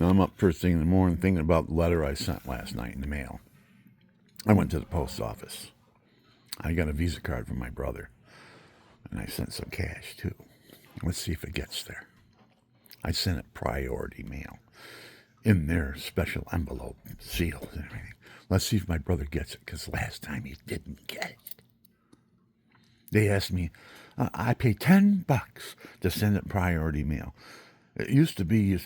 I'm up first thing in the morning thinking about the letter I sent last night in the mail. I went to the post office. I got a Visa card from my brother, and I sent some cash too. Let's see if it gets there. I sent it priority mail in their special envelope, sealed and everything. Let's see if my brother gets it, because last time he didn't get it. They asked me, I pay $10 to send it priority mail. It used to be you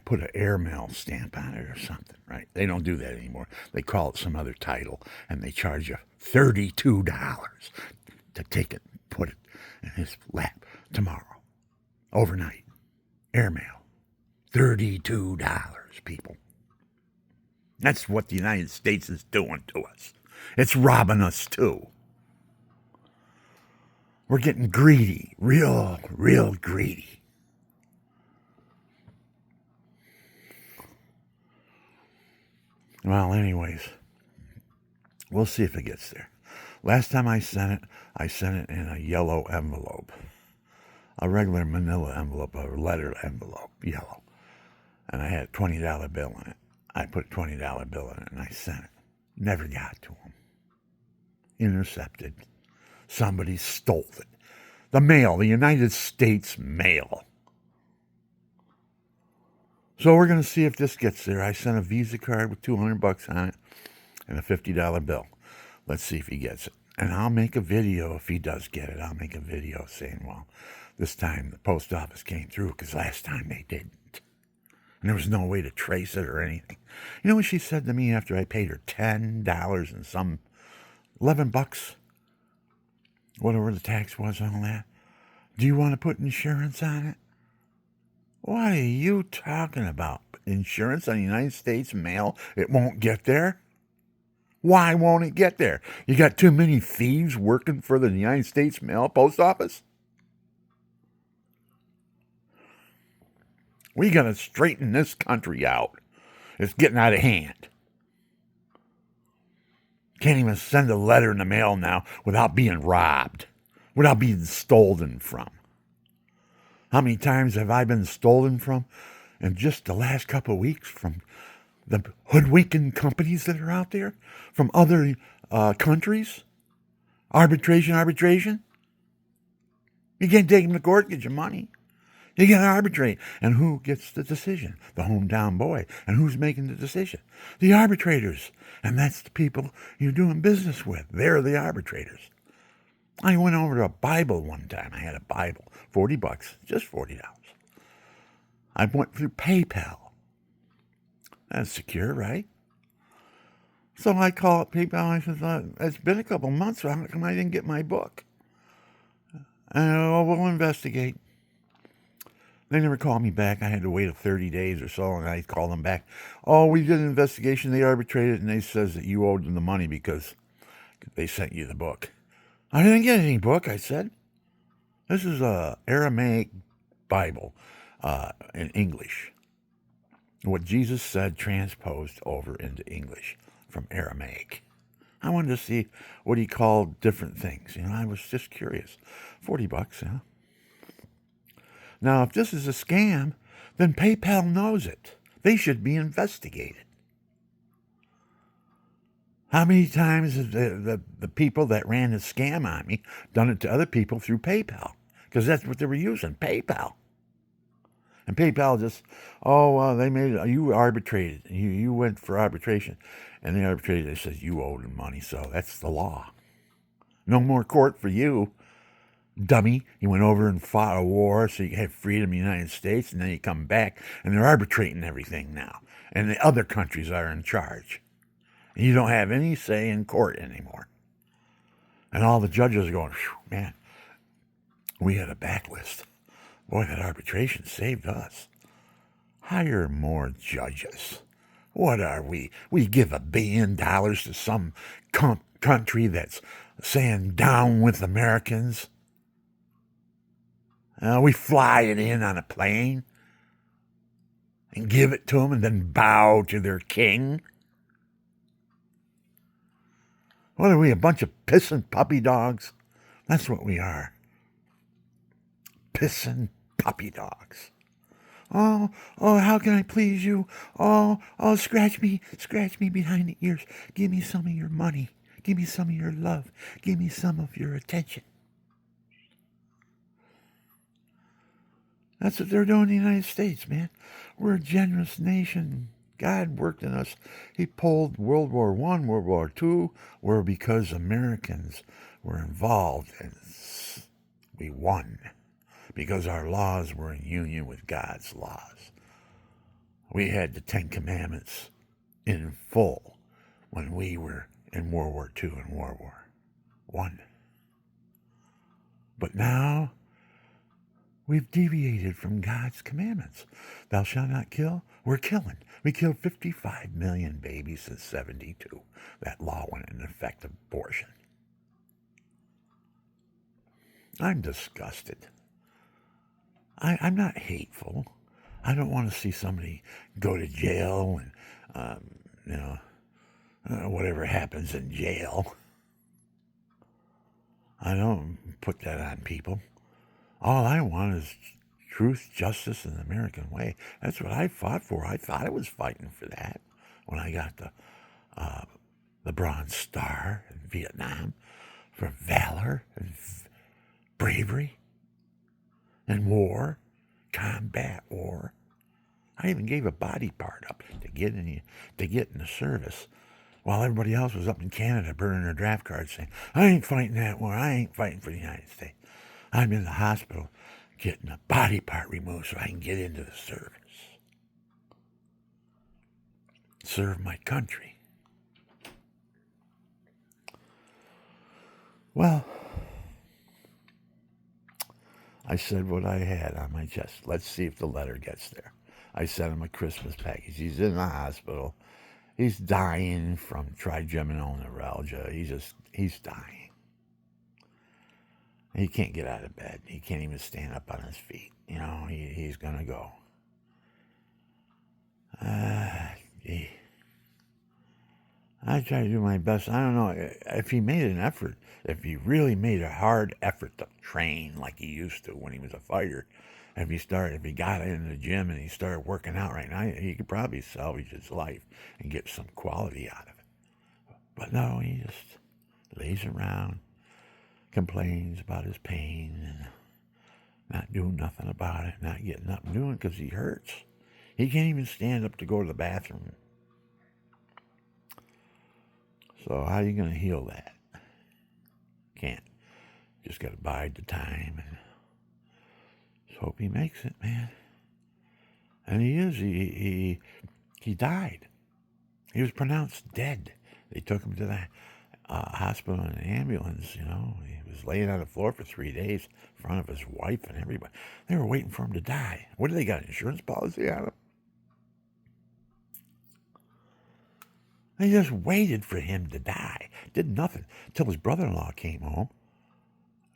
put an airmail stamp on it or something, right? They don't do that anymore. They call it some other title, and they charge you $32 to take it, put it in his lap tomorrow, overnight. Airmail, $32, people. That's what the United States is doing to us. It's robbing us too. We're getting greedy, real greedy. Well, anyways, we'll see if it gets there. Last time I sent it in a yellow envelope. A regular manila envelope, a letter envelope, yellow. And I had a $20 bill in it. I put a $20 bill in it and I sent it. Never got to him. Intercepted. Somebody stole it. The mail, the United States mail. So we're going to see if this gets there. I sent a Visa card with $200 on it and a $50 bill. Let's see if he gets it. And I'll make a video if he does get it. I'll make a video saying, well, this time the post office came through because last time they didn't. And there was no way to trace it or anything. You know what she said to me after I paid her $10 and some $11, whatever the tax was on all that? Do you want to put insurance on it? What are you talking about? Insurance on the United States mail? It won't get there? Why won't it get there? You got too many thieves working for the United States mail post office? We got to straighten this country out. It's getting out of hand. Can't even send a letter in the mail now without being robbed, without being stolen from. How many times have I been stolen from in just the last couple of weeks from the hoodwinking companies that are out there, from other countries? Arbitration. You can't take them to court, get your money. You got to arbitrate. And who gets the decision? The hometown boy. And who's making the decision? The arbitrators. And that's the people you're doing business with. They're the arbitrators. I went over to a Bible one time. I had a Bible, $40, just $40. I went through PayPal. That's secure, right? So I call up PayPal and I said, it's been a couple months, so how come I didn't get my book? And we'll investigate. They never called me back. I had to wait 30 days or so, and I called them back. Oh, we did an investigation. They arbitrated, and they says that you owed them the money because they sent you the book. I didn't get any book, I said. This is a Aramaic Bible in English. What Jesus said transposed over into English from Aramaic. I wanted to see what he called different things. I was just curious. $40, yeah. Now, if this is a scam, then PayPal knows it. They should be investigated. How many times have the people that ran the scam on me done it to other people through PayPal? Because that's what they were using, PayPal. And PayPal just, they made it, you arbitrated. You went for arbitration. And they arbitrated, they said you owed them money, so that's the law. No more court for you, dummy. You went over and fought a war so you could have freedom in the United States, and then you come back, and they're arbitrating everything now. And the other countries are in charge. And you don't have any say in court anymore. And all the judges are going, man, we had a backlist. Boy, that arbitration saved us. Hire more judges. What are we? We give $1 billion to some country that's saying down with Americans. We fly it in on a plane and give it to them and then bow to their king. What are we, a bunch of pissing puppy dogs? That's what we are. Pissing puppy dogs. Oh, how can I please you? Scratch me behind the ears. Give me some of your money. Give me some of your love. Give me some of your attention. That's what they're doing in the United States, man. We're a generous nation. God worked in us. He pulled World War I, World War II, were because Americans were involved and we won. Because our laws were in union with God's laws. We had the Ten Commandments in full when we were in World War II and World War I. But now we've deviated from God's commandments. Thou shalt not kill. We're killing. We killed 55 million babies since 72. That law went into effect of abortion. I'm disgusted. I'm not hateful. I don't want to see somebody go to jail and, whatever happens in jail. I don't put that on people. All I want is truth, justice, and the American way. That's what I fought for. I thought I was fighting for that when I got the Bronze Star in Vietnam for valor and bravery and war, combat war. I even gave a body part up to get in the service, while everybody else was up in Canada burning their draft cards saying, I ain't fighting that war. I ain't fighting for the United States. I'm in the hospital getting a body part removed so I can get into the service. Serve my country. Well, I said what I had on my chest. Let's see if the letter gets there. I sent him a Christmas package. He's in the hospital. He's dying from trigeminal neuralgia. He's dying. He can't get out of bed. He can't even stand up on his feet. He's going to go. I try to do my best. I don't know if he made an effort, if he really made a hard effort to train like he used to when he was a fighter. If he got in the gym and he started working out right now, he could probably salvage his life and get some quality out of it. But no, he just lays around, complains about his pain, and not doing nothing about it, not getting up and doing it because he hurts. He can't even stand up to go to the bathroom. So how are you going to heal that? Can't. Just got to bide the time and just hope he makes it, man. And he is. He died. He was pronounced dead. They took him to the hospital in an ambulance, He was laying on the floor for 3 days in front of his wife and everybody. They were waiting for him to die. What do they got, an insurance policy on him? They just waited for him to die. Did nothing until his brother-in-law came home.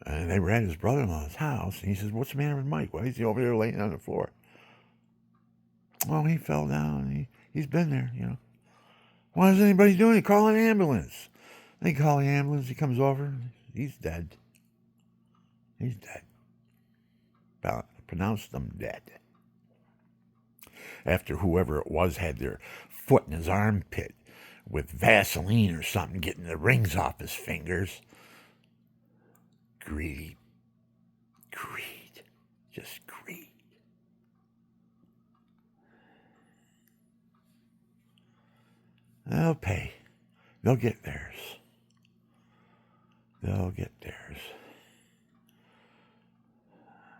And they were at his brother-in-law's house. And he says, what's the matter with Mike? Why is he over there laying on the floor? Well, he fell down. He's been there, Why is anybody doing it? Call an ambulance. They call the ambulance. He comes over. He's dead. He's dead. Pronounced them dead. After whoever it was had their foot in his armpit with Vaseline or something, getting the rings off his fingers. Greed. Just greed. They'll pay. They'll get theirs.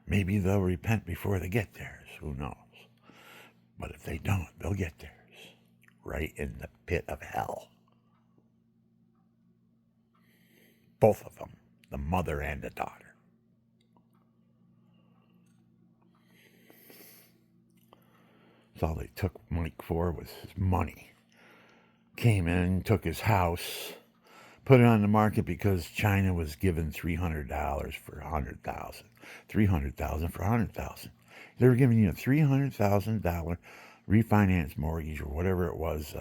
Maybe they'll repent before they get theirs. Who knows? But if they don't, they'll get theirs. Right in the pit of hell. Both of them. The mother and the daughter. That's all they took Mike for was his money. Came in, took his house, put it on the market because China was giving $300 for 100,000. $300,000 for 100,000. They were giving you a $300,000 refinance mortgage or whatever it was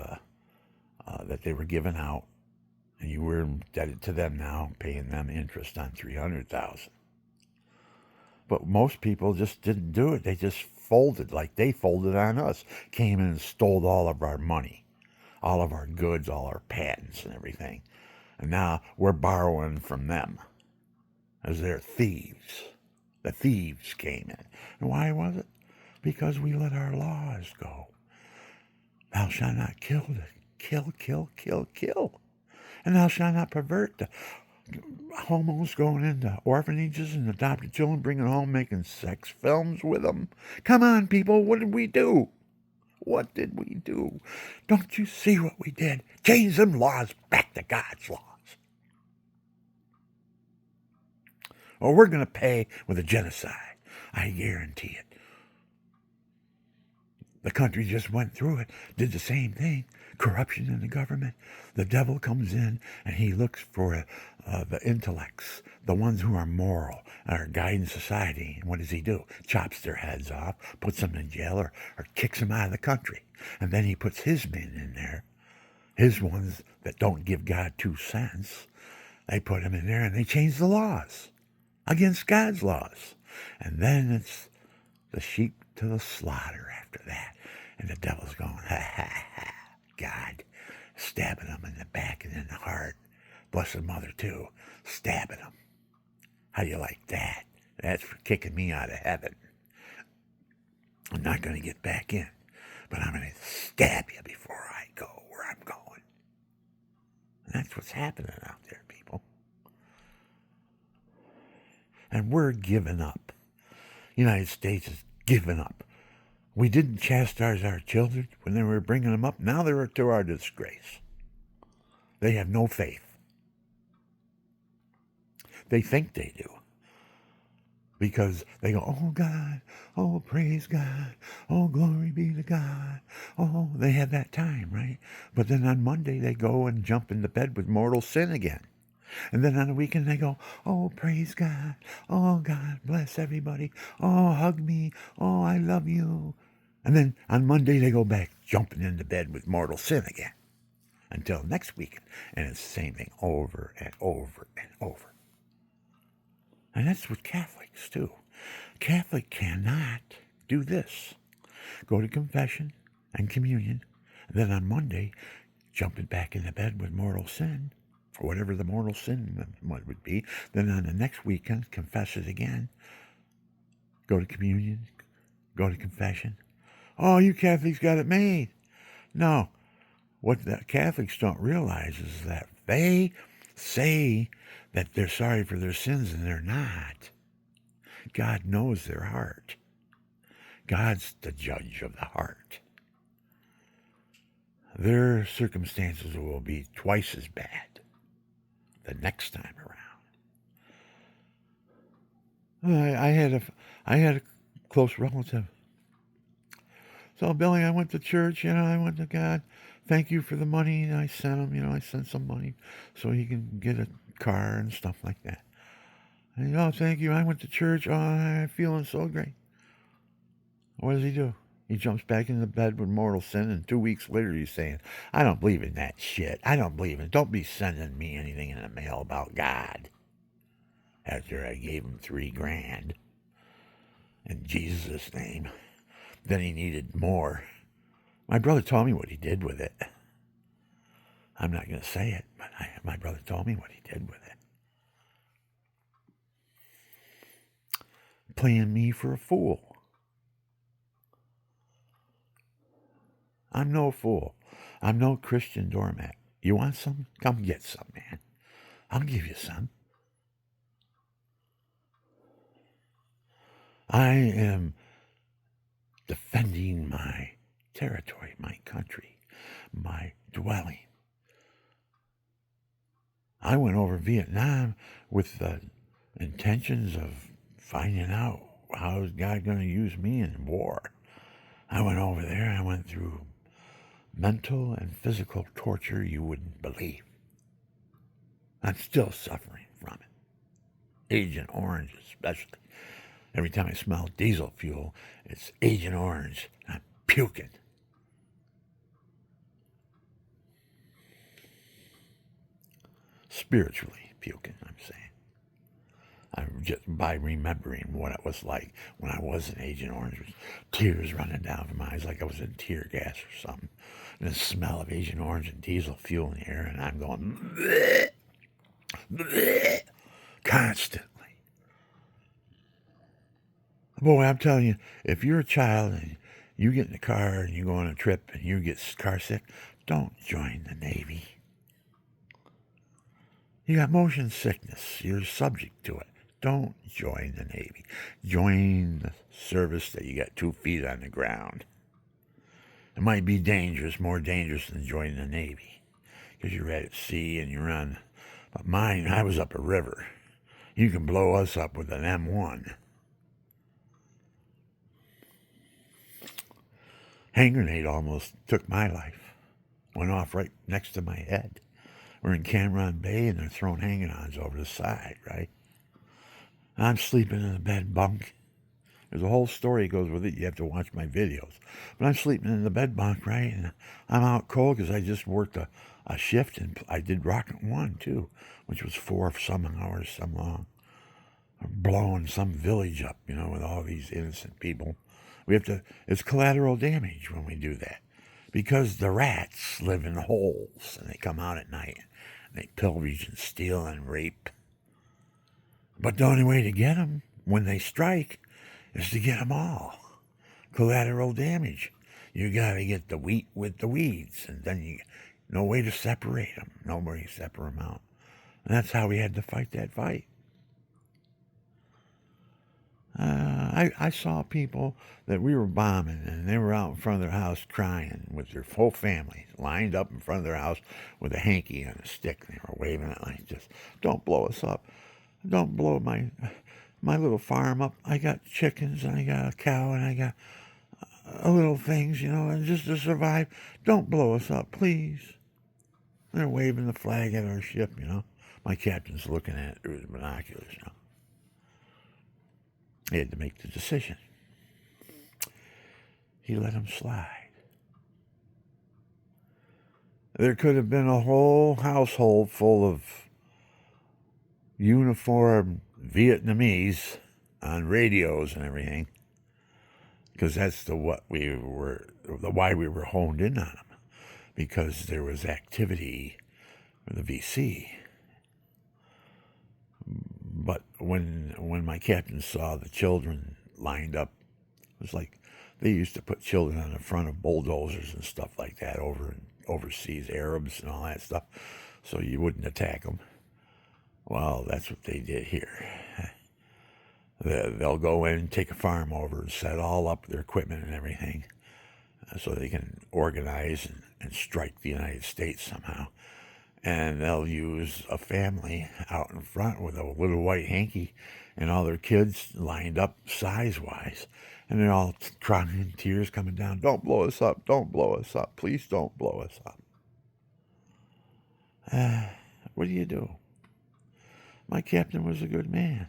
that they were giving out, and you were indebted to them now, paying them interest on $300,000. But most people just didn't do it. They just folded like they folded on us. Came in and stole all of our money, all of our goods, all our patents and everything. And now we're borrowing from them as they're thieves. The thieves came in. And why was it? Because we let our laws go. Thou shalt not kill, kill, kill, kill, kill. And thou shalt not pervert. The homos going into orphanages and adopted children, bringing home, making sex films with them. Come on, people, what did we do? What did we do? Don't you see what we did? Change them laws back to God's laws. Or we're going to pay with a genocide. I guarantee it. The country just went through it, did the same thing. Corruption in the government. The devil comes in and he looks for the intellects, the ones who are moral, are guiding society. And what does he do? Chops their heads off, puts them in jail, or kicks them out of the country. And then he puts his men in there, his ones that don't give God 2 cents. They put them in there and they change the laws against God's laws. And then it's the sheep to the slaughter after that. And the devil's going, ha, ha, ha, God, stabbing them in the back and in the heart. Blessed Mother, too, stabbing them. How do you like that? That's for kicking me out of heaven. I'm not going to get back in, but I'm going to stab you before I go where I'm going. And that's what's happening out there, people. And we're giving up. The United States is giving up. We didn't chastise our children when they were bringing them up. Now they're to our disgrace. They have no faith. They think they do. Because they go, oh God, oh praise God, oh glory be to God. Oh, they have that time, right? But then on Monday they go and jump into bed with mortal sin again. And then on the weekend they go, oh, praise God. Oh, God, bless everybody. Oh, hug me. Oh, I love you. And then on Monday they go back jumping into bed with mortal sin again until next weekend. And it's the same thing over and over and over. And that's what Catholics do. Catholic cannot do this. Go to confession and communion. And then on Monday, jumping back into bed with mortal sin, or whatever the mortal sin would be. Then on the next weekend, confess it again. Go to communion. Go to confession. Oh, you Catholics got it made. No. What the Catholics don't realize is that they say that they're sorry for their sins and they're not. God knows their heart. God's the judge of the heart. Their circumstances will be twice as bad the next time around. I had a close relative. So, Billy, I went to church, I went to God. Thank you for the money I sent him. I sent some money so he can get a car and stuff like that. And, oh, thank you. I went to church. Oh, I'm feeling so great. What does he do? He jumps back into bed with mortal sin, and 2 weeks later he's saying, I don't believe in that shit. I don't believe in it. Don't be sending me anything in the mail about God. After I gave him $3,000 in Jesus' name. Then he needed more. My brother told me what he did with it. I'm not going to say it, but my brother told me what he did with it. Playing me for a fool. I'm no fool. I'm no Christian doormat. You want some? Come get some, man. I'll give you some. I am defending my territory, my country, my dwelling. I went over Vietnam with the intentions of finding out how is God going to use me in war. I went over there. I went through mental and physical torture you wouldn't believe. I'm still suffering from it. Agent Orange especially. Every time I smell diesel fuel, it's Agent Orange. I'm puking. Spiritually puking, I'm saying. just by remembering what it was like when I was an Agent Orange, with tears running down from my eyes like I was in tear gas or something. And the smell of Agent Orange and diesel fuel in the air, and I'm going bleh, bleh, constantly. Boy, I'm telling you, if you're a child and you get in the car and you go on a trip and you get car sick, don't join the Navy. You got motion sickness. You're subject to it. Don't join the Navy. Join the service that you got 2 feet on the ground. It might be dangerous, more dangerous than joining the Navy, because you're at sea and you're on. But mine, I was up a river. You can blow us up with an M1. Hand grenade almost took my life. Went off right next to my head. We're in Cameron Bay and they're throwing hang-ons over the side, right? I'm sleeping in the bed bunk. There's a whole story that goes with it. You have to watch my videos. But I'm sleeping in the bed bunk, right? And I'm out cold because I just worked a shift, and I did Rocket 1, too, which was 4 some hours, some long. Blowing some village up, with all these innocent people. It's collateral damage when we do that. Because the rats live in holes, and they come out at night, and they pillage and steal and rape. But the only way to get them, when they strike, is to get them all. Collateral damage. You got to get the wheat with the weeds, and then no way to separate them. No way to separate them out. And that's how we had to fight that fight. I saw people that we were bombing, and they were out in front of their house crying with their whole family, lined up in front of their house with a hanky and a stick. And they were waving it like this. Don't blow us up. Don't blow my little farm up. I got chickens, and I got a cow, and I got little things, and just to survive. Don't blow us up, please. They're waving the flag at our ship, My captain's looking at it through his binoculars, He had to make the decision. He let him slide. There could have been a whole household full of uniformed Vietnamese on radios and everything, because that's why we were honed in on them, because there was activity for the VC. But when my captain saw the children lined up, it was like they used to put children on the front of bulldozers and stuff like that overseas, Arabs and all that stuff, so you wouldn't attack them. Well, that's what they did here. They'll go in, take a farm over, and set all up their equipment and everything, so they can organize and strike the United States somehow. And they'll use a family out in front with a little white hanky and all their kids lined up size-wise. And they're all crying, tears coming down. Don't blow us up. Don't blow us up. Please don't blow us up. What do you do? My captain was a good man.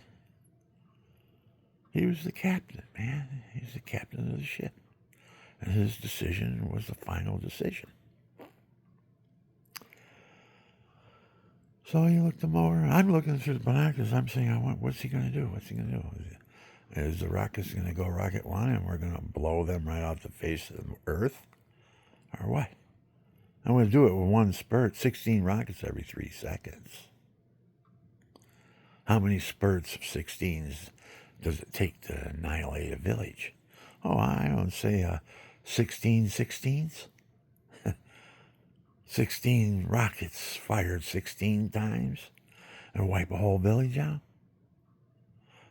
He was the captain, man. He's the captain of the ship. And his decision was the final decision. So he looked him over. I'm looking through the binoculars. I'm saying, what's he going to do? What's he going to do? Is the rockets going to go Rocket 1 and we're going to blow them right off the face of the Earth? Or what? I'm going to do it with one spurt, 16 rockets every 3 seconds. How many spurts of 16s does it take to annihilate a village? Oh, I don't say 16 16s. 16 rockets fired 16 times and wipe a whole village out?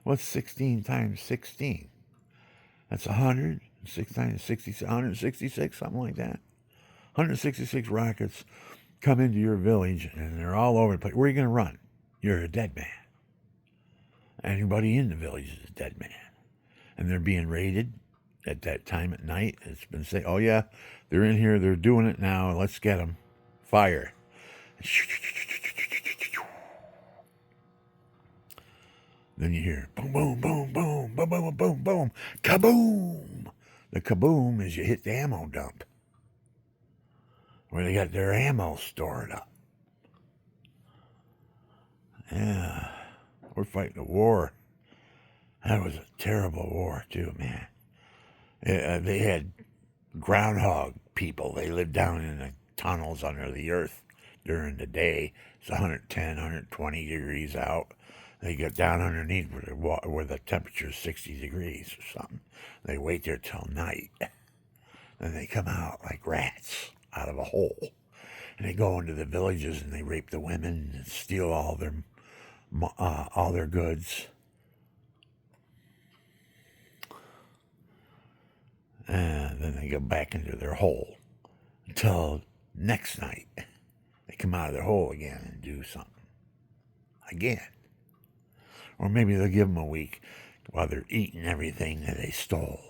What's 16 times 16? That's 100. 6 times 66, 166, something like that. 166 rockets come into your village, and they're all over the place. Where are you going to run? You're a dead man. Anybody in the village is a dead man. And they're being raided at that time at night. It's been said, oh yeah, they're in here, they're doing it now, let's get them. Fire. Then you hear boom, boom, boom, boom, boom, boom, boom, boom, kaboom. The kaboom is you hit the ammo dump, where they got their ammo stored up. Yeah. We're fighting a war. That was a terrible war, too, man. They had groundhog people. They lived down in the tunnels under the earth during the day. It's 110, 120 degrees out. They get down underneath where the temperature is 60 degrees or something. They wait there till night. Then they come out like rats out of a hole. And they go into the villages and they rape the women and steal all their goods. And then they go back into their hole until next night. They come out of their hole again and do something again. Or maybe they'll give them a week while they're eating everything that they stole.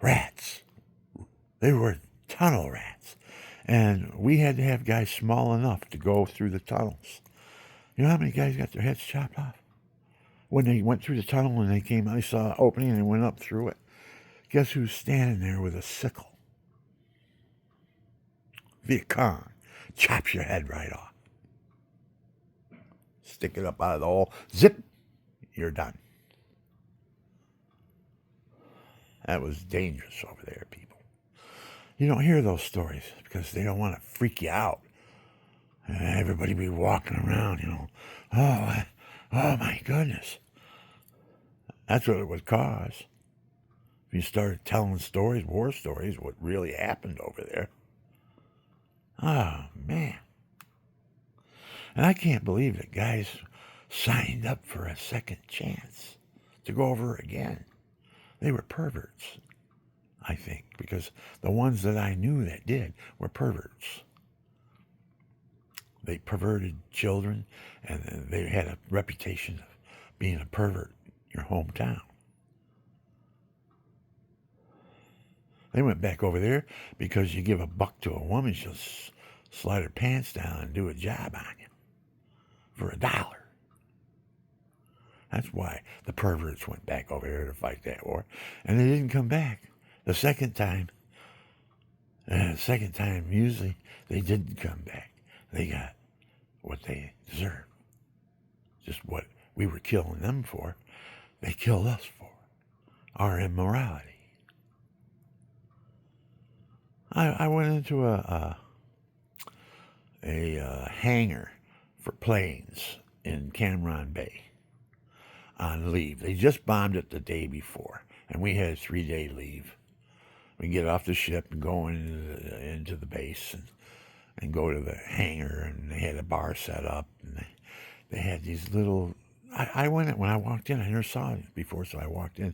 Rats. They were tunnel rats. And we had to have guys small enough to go through the tunnels. You know how many guys got their heads chopped off? When they went through the tunnel and they came out, they saw an opening and they went up through it. Guess who's standing there with a sickle? Viet Cong. Chops your head right off. Stick it up out of the hole. Zip. You're done. That was dangerous over there, people. You don't hear those stories because they don't want to freak you out. Everybody be walking around, oh my goodness. That's what it would cause. If you started telling stories, war stories, what really happened over there. Oh, man. And I can't believe that guys signed up for a second chance to go over again. They were perverts, I think, because the ones that I knew that did were perverts. They perverted children, and they had a reputation of being a pervert in your hometown. They went back over there because you give $1 to a woman, she'll slide her pants down and do a job on you for $1. That's why the perverts went back over here to fight that war. And they didn't come back. The second time, usually, they didn't come back. They got what they deserved. Just what we were killing them for, they killed us for. Our immorality. I went into a hangar for planes in Cam Bay on leave. They just bombed it the day before, and we had a 3-day leave. We get off the ship and go into the base and go to the hangar, and they had a bar set up, and they had these little. When I walked in, I never saw it before, so I walked in.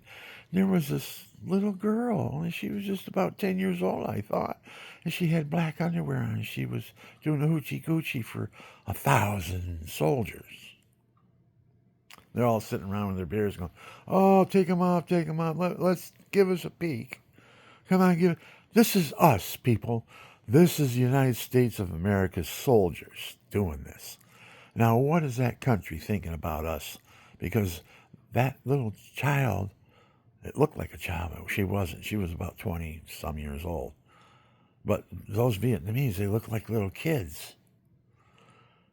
There was this little girl, and she was just about 10 years old, I thought, and she had black underwear on, and she was doing a hoochie coochie for 1,000 soldiers. They're all sitting around with their beers going, oh, take them off. Let's give us a peek. Come on, this is us, people. This is the United States of America's soldiers doing this. Now, what is that country thinking about us? Because that little child, it looked like a child, but she wasn't. She was about 20-some years old. But those Vietnamese, they look like little kids.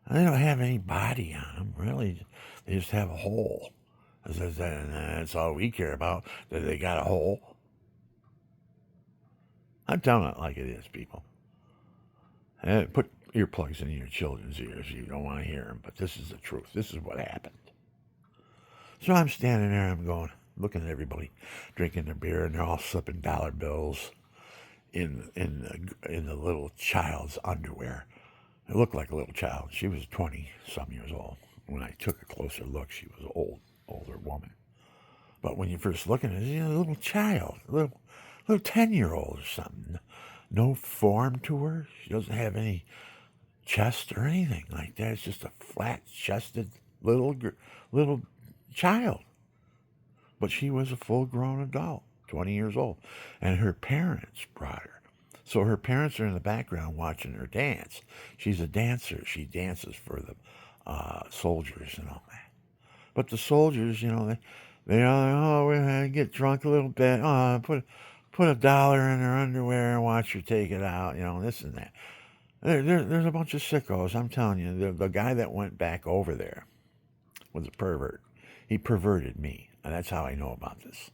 And they don't have any body on them, really. They just have a hole. And that's all we care about, that they got a hole. I'm telling it like it is, people. And put earplugs in your children's ears. You don't want to hear them, but this is the truth. This is what happened. So I'm standing there, I'm going, looking at everybody drinking their beer, and they're all slipping dollar bills in the little child's underwear. It looked like a little child. She was 20-some years old. When I took a closer look, she was an older woman. But when you first look at it, a little child, a little 10-year-old or something. No form to her. She doesn't have any chest or anything like that. It's just a flat-chested little child. But she was a full-grown adult, 20 years old. And her parents brought her. So her parents are in the background watching her dance. She's a dancer. She dances for the soldiers and all that. But the soldiers, they we get drunk a little bit. Put $1 in her underwear and watch her take it out. This and that. There's a bunch of sickos. I'm telling you, the guy that went back over there, was a pervert. He perverted me, and that's how I know about this.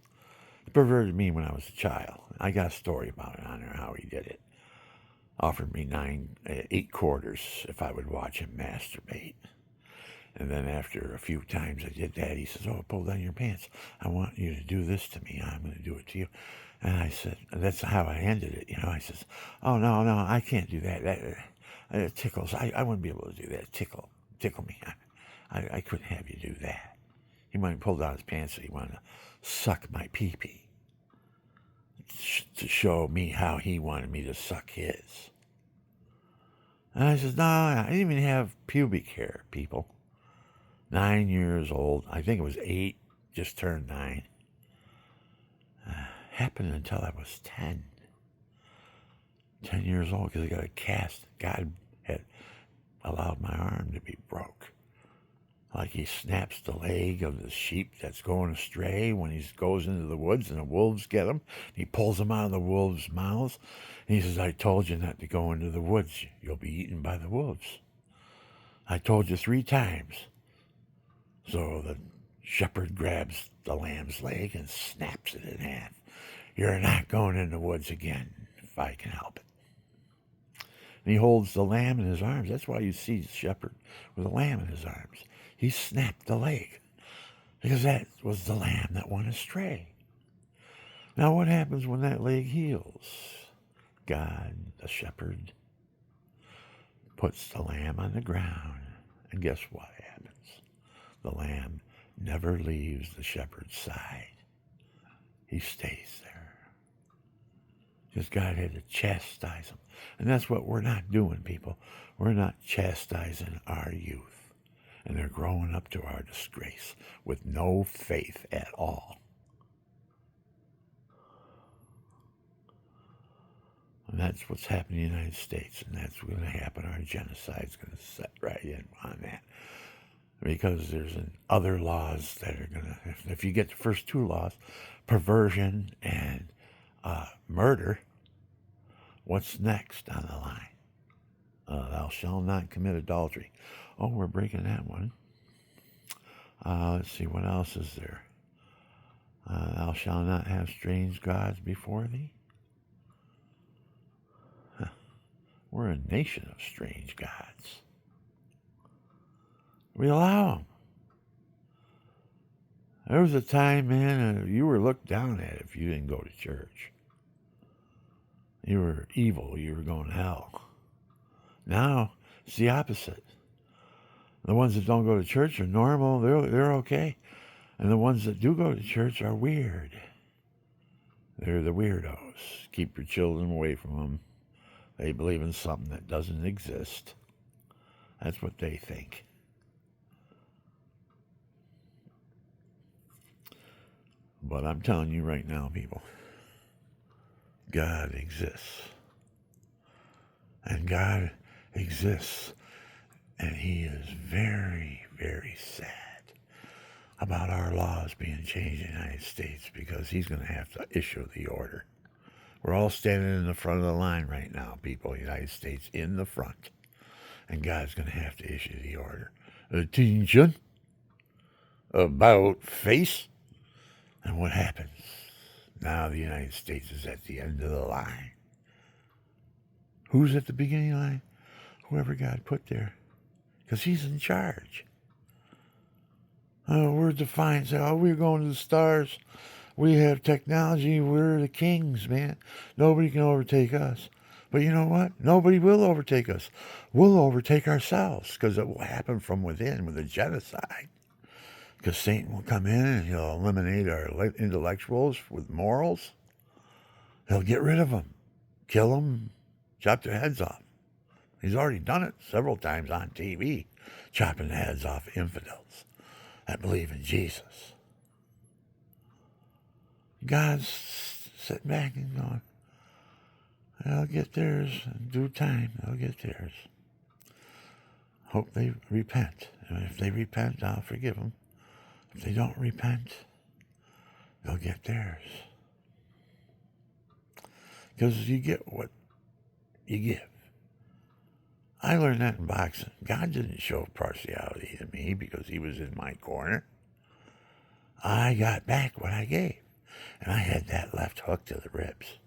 He perverted me when I was a child. I got a story about it on there, how he did it. Offered me 8 quarters if I would watch him masturbate. And then after a few times I did that, he says, "Oh, pull down your pants. I want you to do this to me. I'm going to do it to you." And I said, that's how I ended it. I says, "Oh, no, I can't do that. It tickles. I wouldn't be able to do that. Tickle me. I couldn't have you do that." He might pull down his pants and he wanted to suck my pee-pee to show me how he wanted me to suck his. And I says, "No, I didn't even have pubic hair, people. 9 years old. I think it was 8, just turned 9. Happened until I was 10. 10 years old because I got a cast. God had allowed my arm to be broke. Like he snaps the leg of the sheep that's going astray when he goes into the woods and the wolves get him. He pulls them out of the wolves' mouths. And he says, "I told you not to go into the woods. You'll be eaten by the wolves. I told you 3 times. So the shepherd grabs the lamb's leg and snaps it in half. "You're not going in the woods again if I can help it." And he holds the lamb in his arms. That's why you see the shepherd with a lamb in his arms. He snapped the leg because that was the lamb that went astray. Now what happens when that leg heals? God, the shepherd, puts the lamb on the ground. And guess what happens? The lamb never leaves the shepherd's side. He stays there. Because God had to chastise him. And that's what we're not doing, people. We're not chastising our youth. And they're growing up to our disgrace with no faith at all. And that's what's happening in the United States. And that's going to happen. Our genocide's going to set right in on that. Because there's other laws that are going to, if you get the first 2 laws, perversion and murder, what's next on the line? Thou shalt not commit adultery. Oh, we're breaking that one. Let's see, what else is there? Thou shalt not have strange gods before thee. We're a nation of strange gods. We allow them. There was a time, man, you were looked down at if you didn't go to church. You were evil. You were going to hell. Now, it's the opposite. The ones that don't go to church are normal. They're okay. And the ones that do go to church are weird. They're the weirdos. Keep your children away from them. They believe in something that doesn't exist. That's what they think. But I'm telling you right now, people, God exists. And God exists. And he is very, very sad about our laws being changed in the United States because he's going to have to issue the order. We're all standing in the front of the line right now, people, the United States in the front. And God's going to have to issue the order. Attention. About face. And what happens? Now the United States is at the end of the line. Who's at the beginning of the line? Whoever God put there. Because he's in charge. Oh, we're defiant. Say, oh, we're going to the stars. We have technology. We're the kings, man. Nobody can overtake us. But you know what? Nobody will overtake us. We'll overtake ourselves because it will happen from within with a genocide. Because Satan will come in and he'll eliminate our intellectuals with morals. He'll get rid of them, kill them, chop their heads off. He's already done it several times on TV, chopping the heads off infidels that believe in Jesus. God's sitting back and going, they'll get theirs in due time. They'll get theirs. Hope they repent. And if they repent, I'll forgive them. If they don't repent, they'll get theirs. Because you get what you give. I learned that in boxing. God didn't show partiality to me because he was in my corner. I got back what I gave. And I had that left hook to the ribs.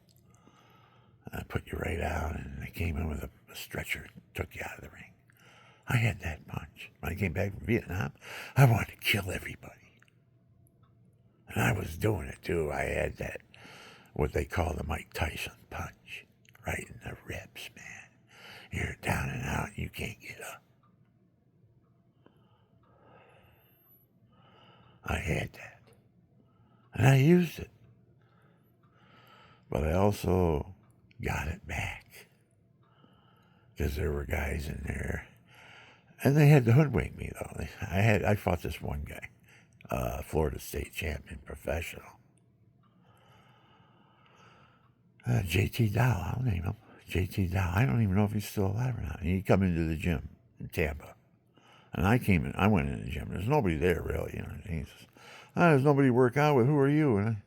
I put you right out, and they came in with a stretcher and took you out of the ring. I had that punch. When I came back from Vietnam, I wanted to kill everybody. And I was doing it, too. I had that, what they call the Mike Tyson punch, right in the ribs, man. You're down and out, and you can't get up. I had that. And I used it. But I also got it back. Because there were guys in there. And they had to hoodwink me, though. I fought this one guy, Florida State champion, professional. JT Dow, I'll name him. JT Dow. I don't even know if he's still alive or not. He come into the gym in Tampa. And I went in the gym. There's nobody there, really. You know. He says, there's nobody to work out with. Who are you? And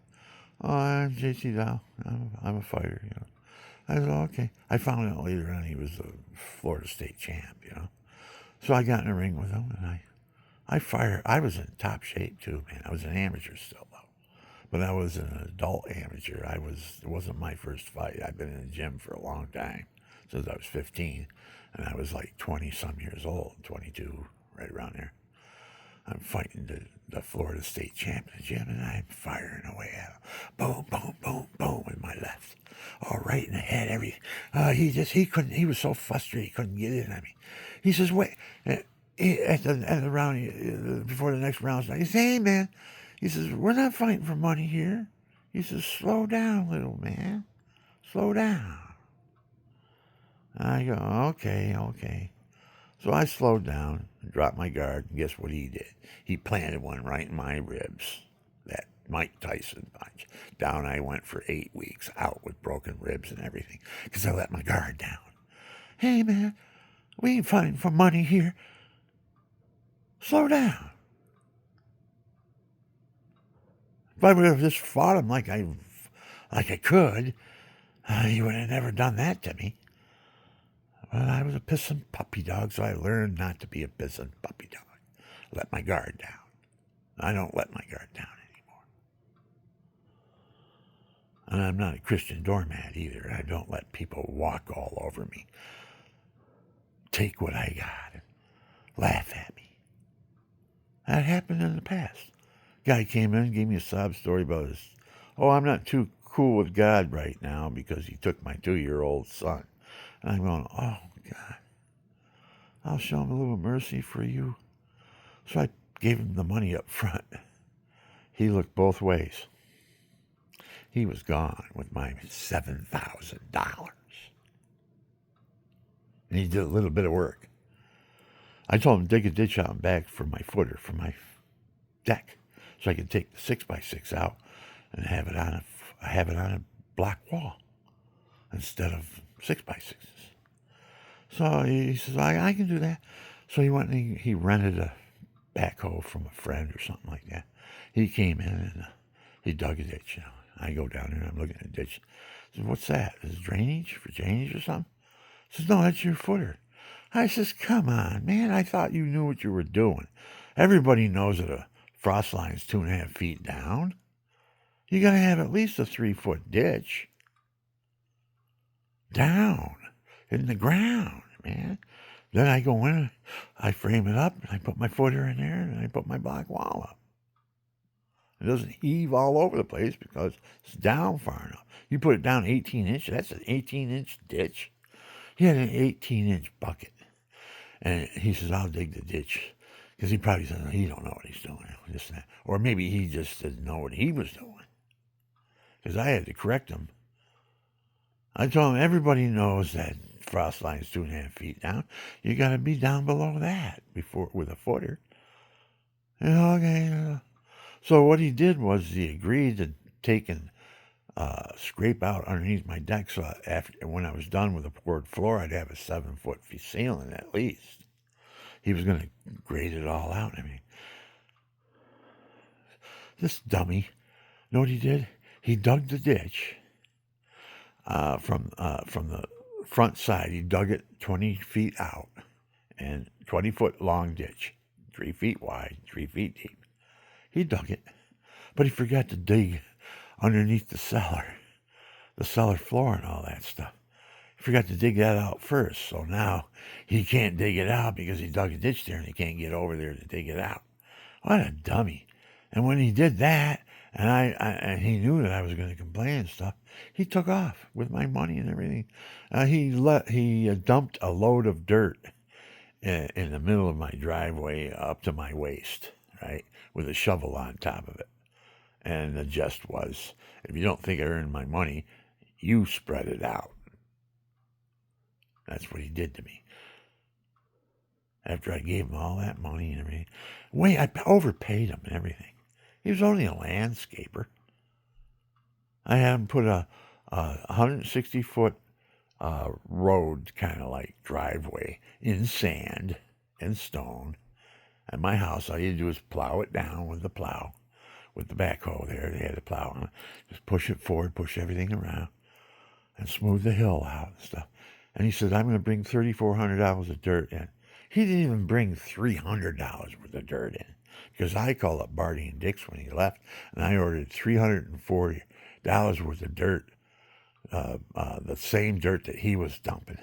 I'm JT Dow. I'm a fighter, you know. I said, okay. I found out later on he was a Florida State champ, you know. So I got in the ring with him, and I fired. I was in top shape, too, man. I was an amateur still, though. But I was an adult amateur. It wasn't my first fight. I've been in the gym for a long time, since I was 15. And I was like 20-some years old, 22, right around there. I'm fighting the Florida State champ in the gym, and I'm firing away at him. Boom, boom, boom, boom with my left. All right in the head, everything. He was so frustrated he couldn't get in. I mean, he says, wait, at the end of the round, before the next round, he says, hey, man, he says, we're not fighting for money here. He says, slow down, little man. Slow down. I go, okay. So I slowed down and dropped my guard, and guess what he did? He planted one right in my ribs, that Mike Tyson punch. Down I went for 8 weeks, out with broken ribs and everything, because I let my guard down. Hey, man, we ain't fighting for money here. Slow down. If I would have just fought him like I could, he would have never done that to me. Well, I was a pissing puppy dog, so I learned not to be a pissing puppy dog. Let my guard down. I don't let my guard down anymore. And I'm not a Christian doormat either. I don't let people walk all over me, take what I got, and laugh at me. That happened in the past. Guy came in and gave me a sob story about I'm not too cool with God right now because he took my 2-year-old son. And I'm going, oh, God, I'll show him a little mercy for you. So I gave him the money up front. He looked both ways. He was gone with my $7,000. And he did a little bit of work. I told him to dig a ditch out and back for my footer, for my deck, so I could take the 6x6 out and have it on a block wall instead of 6x6s. So he says, I can do that. So he went and he rented a backhoe from a friend or something like that. He came in and he dug a ditch. You know. I go down there and I'm looking at the ditch. I said, what's that? Is it drainage or something? He says, no, that's your footer. I says, come on, man. I thought you knew what you were doing. Everybody knows that a frost line is 2.5 feet down. You got to have at least a 3-foot ditch down in the ground, man. Then I go in, I frame it up, and I put my footer in there, and I put my block wall up. It doesn't heave all over the place because it's down far enough. You put it down 18 inches, that's an 18-inch ditch. He had an 18-inch bucket. And he says, I'll dig the ditch. Because he probably said, he don't know what he's doing. This and that. Or maybe he just didn't know what he was doing. Because I had to correct him. I told him, everybody knows that frost line is 2.5 feet down. You got to be down below that before with a footer. Okay. So what he did was he agreed to take and scrape out underneath my deck. So when I was done with the poured floor, I'd have a 7-foot ceiling at least. He was going to grade it all out. I mean, this dummy, know what he did? He dug the ditch from the front side. He dug it 20 feet out and 20-foot long ditch. 3 feet wide, 3 feet deep. He dug it, but he forgot to dig underneath the cellar floor and all that stuff. He forgot to dig that out first, so now he can't dig it out because he dug a ditch there and he can't get over there to dig it out. What a dummy. And when he did that, and he knew that I was going to complain and stuff, he took off with my money and everything. He dumped a load of dirt in the middle of my driveway up to my waist, right, with a shovel on top of it. And the jest was, if you don't think I earned my money, you spread it out. That's what he did to me. After I gave him all that money and everything. I overpaid him and everything. He was only a landscaper. I had him put a 160-foot road, kind of like driveway, in sand and stone. At my house, all you do is plow it down with the plow, with the backhoe there. They had a plow on it. Just push it forward, push everything around, and smooth the hill out and stuff. And he said, I'm going to bring $3,400 of dirt in. He didn't even bring $300 worth of dirt in, because I called up Barney and Dick's when he left, and I ordered $340 worth of dirt, the same dirt that he was dumping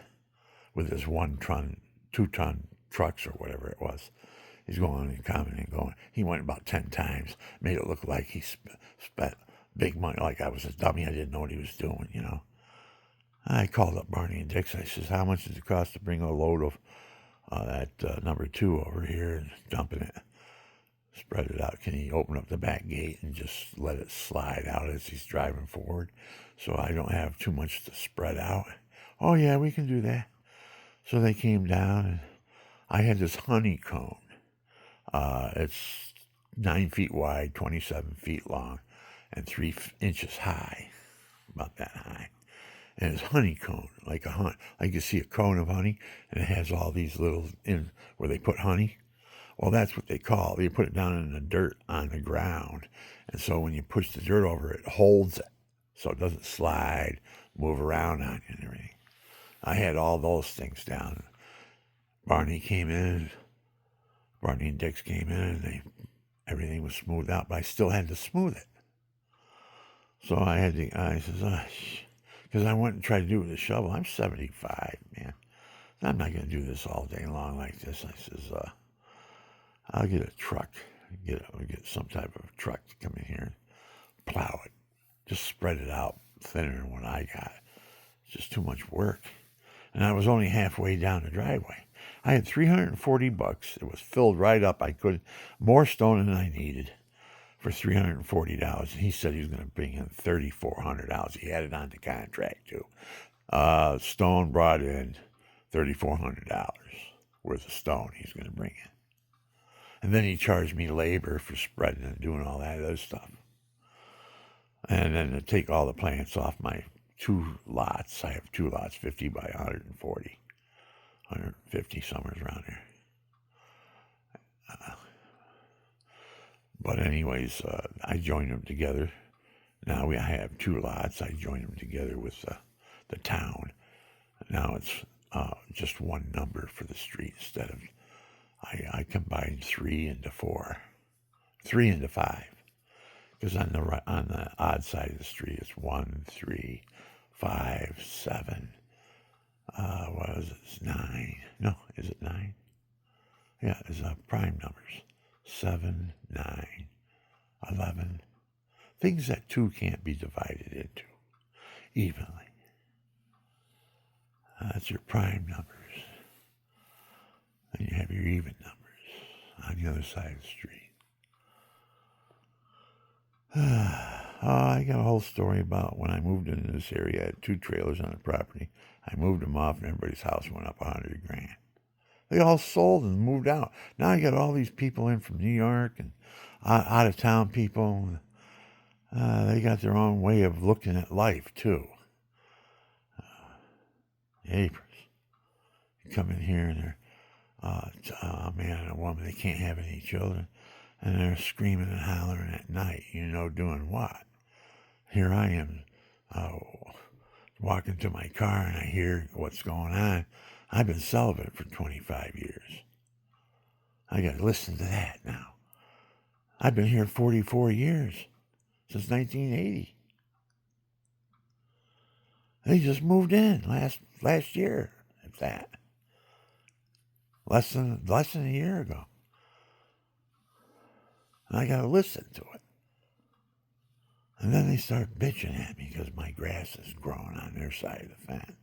with his 2-ton trucks or whatever it was. He's going and coming and going. He went about 10 times, made it look like he spent big money, like I was a dummy. I didn't know what he was doing, you know. I called up Barney and Dick's. I says, how much does it cost to bring a load of that number 2 over here and dumping it? Spread it out. Can he open up the back gate and just let it slide out as he's driving forward so I don't have too much to spread out? Oh, yeah, we can do that. So they came down, and I had this honeycomb. It's 9 feet wide, 27 feet long, and 3 inches high, about that high. And it's honeycomb, like you see a cone of honey, and it has all these little in where they put honey. Well, that's what they call it. They put it down in the dirt on the ground, and so when you push the dirt over it, holds it, so it doesn't slide, move around on you and everything. I had all those things down. Barney and Dick's came in, and everything was smoothed out, but I still had to smooth it. So I says, because I went and tried to do it with a shovel. I'm 75, man. I'm not going to do this all day long like this. I says, I'll get a truck, get some type of truck to come in here and plow it. Just spread it out thinner than what I got. It's just too much work. And I was only halfway down the driveway. I had $340. It was filled right up. I could more stone than I needed for $340. And he said he was going to bring in $3,400. He had it on the contract too. Stone brought in $3,400 worth of stone he's going to bring in. And then he charged me labor for spreading and doing all that other stuff. And then to take all the plants off my 2 lots. I have 2 lots, 50 by 140. 150, somewhere around there. But anyways, I joined them together. Now I have 2 lots. I joined them together with the town. Now it's just one number for the street instead of, I combined 3 into 4. 3 into 5. Because on the odd side of the street, it's 1, 3, 5, 7. What is it? It's 9. No, is it 9? Yeah, it's prime numbers. 7, 9, 11. Things that 2 can't be divided into evenly. That's your prime numbers. And you have your even numbers on the other side of the street. I got a whole story about when I moved into this area. I had 2 trailers on the property. I moved them off, and everybody's house went up $100,000. They all sold and moved out. Now I got all these people in from New York and out of town people. They got their own way of looking at life too. Neighbors, you come in here and they're a man and a woman. They can't have any children. And they're screaming and hollering at night, doing what? Here I am, walking to my car and I hear what's going on. I've been celibate for 25 years. I got to listen to that now. I've been here 44 years, since 1980. They just moved in last year, if that. Less than a year ago. And I got to listen to it. And then they start bitching at me because my grass is growing on their side of the fence.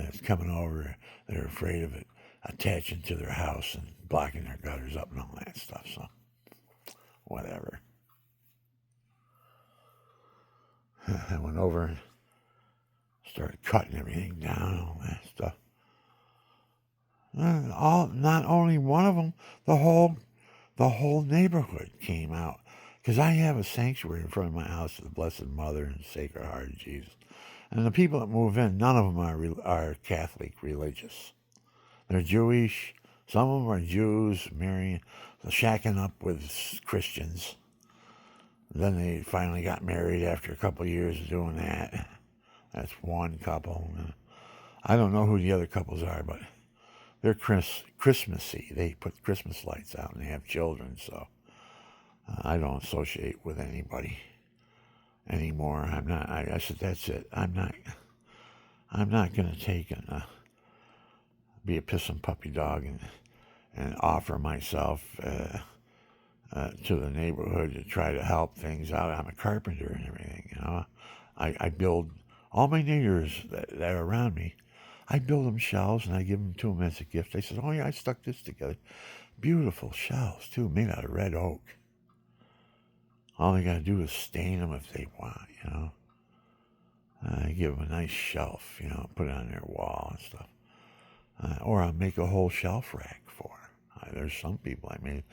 It's coming over. They're afraid of it attaching to their house and blocking their gutters up and all that stuff. So, whatever. I went over and started cutting everything down, all that stuff. Not only one of them, the whole neighborhood came out. Because I have a sanctuary in front of my house of the Blessed Mother and Sacred Heart of Jesus. And the people that move in, none of them are Catholic religious. They're Jewish. Some of them are Jews, shacking up with Christians. Then they finally got married after a couple of years of doing that. That's one couple. I don't know who the other couples are, but they're Christmassy. They put Christmas lights out and they have children, so I don't associate with anybody anymore. I'm not. I said that's it. I'm not going to take and be a pissing puppy dog and offer myself to the neighborhood to try to help things out. I'm a carpenter and everything. You know, I build all my neighbors that are around me. I build them shelves and I give them to them as a gift. They said, "Oh yeah, I stuck this together. Beautiful shelves too, made out of red oak." All they got to do is stain them if they want, you know. I give them a nice shelf, you know, put it on their wall and stuff. Or I'll make a whole shelf rack for them. There's some people I made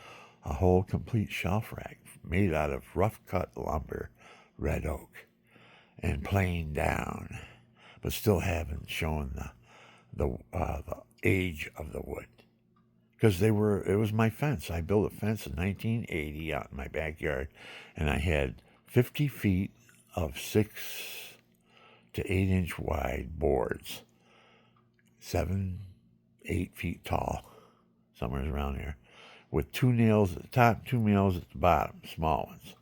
a whole complete shelf rack made out of rough cut lumber, red oak, and planed down, but still haven't shown the age of the wood. Because it was my fence. I built a fence in 1980 out in my backyard, and I had 50 feet of 6 to 8 inch wide boards, 7, 8 feet tall, somewhere around here, with 2 nails at the top, 2 nails at the bottom, small ones.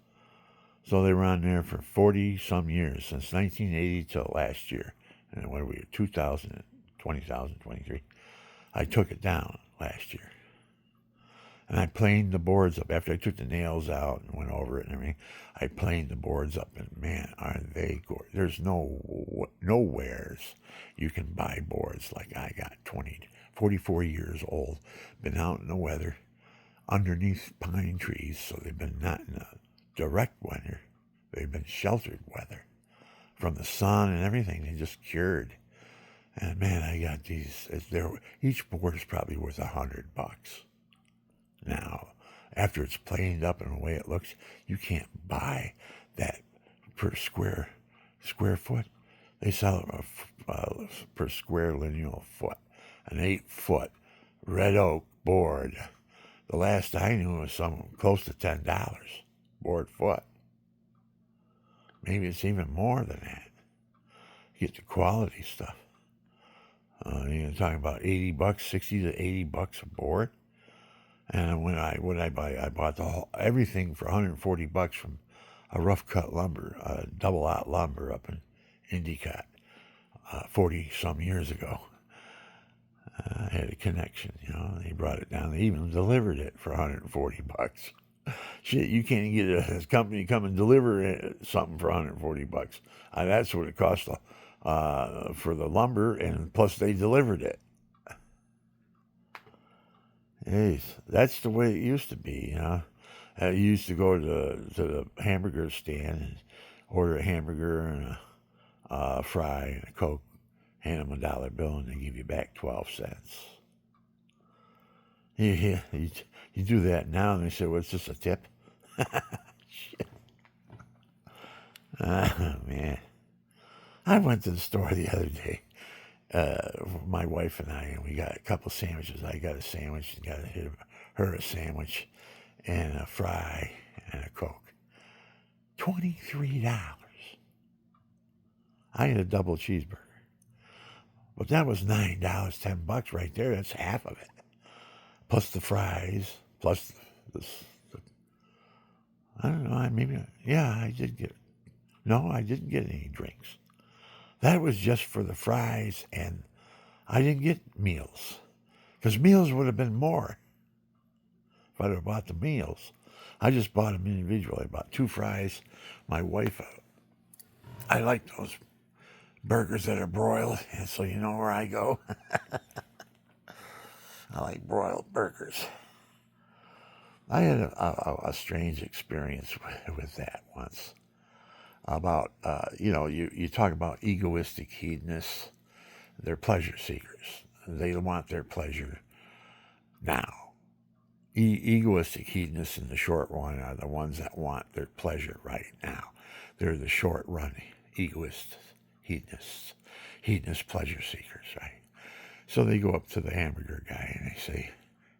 So they were on there for 40 some years, since 1980 till last year. And what are we, 2023. I took it down last year. And I planed the boards up. After I took the nails out and went over it and everything, I planed the boards up. And man, are they gorgeous. There's nowheres you can buy boards like I got. 44 years old, been out in the weather, underneath pine trees, so they've been not in a direct winter. They've been sheltered weather from the sun and everything. They just cured. And man, I got these. Each board is probably worth $100. Now, after it's planed up in the way it looks, you can't buy that per square foot. They sell it per square lineal foot. An 8-foot red oak board. The last I knew was something close to $10 board foot. Maybe it's even more than that. You get the quality stuff. You're talking about $80, $60 to $80 a board. And what did I buy? I bought everything for $140 from a rough cut lumber, double out lumber up in Endicott, 40 some years ago. I had a connection, you know. They brought it down. They even delivered it for $140. Shit, you can't get a company to come and deliver something for $140. That's what it cost for the lumber, and plus they delivered it. Hey, that's the way it used to be, you know. You used to go to the hamburger stand and order a hamburger and a fry and a Coke, hand them a dollar bill, and they give you back 12 cents. You do that now, and they say, "Well, it's just a tip." Shit. Oh, man. I went to the store the other day, my wife and I, and we got a couple sandwiches. I got a sandwich and got her a sandwich and a fry and a Coke. $23. I had a double cheeseburger. But that was $9, $10 right there. That's half of it. plus the fries, plus the, I don't know, yeah, I did get, no, I didn't get any drinks. That was just for the fries, and I didn't get meals. Because meals would have been more if I'd have bought the meals. I just bought them individually. I bought 2 fries. My wife, I like those burgers that are broiled, and so you know where I go. I like broiled burgers. I had a strange experience with that once. About, you talk about egoistic hedonists. They're pleasure seekers. They want their pleasure now. Egoistic hedonists in the short run are the ones that want their pleasure right now. They're the short run egoists, hedonist pleasure seekers, right? So they go up to the hamburger guy and they say,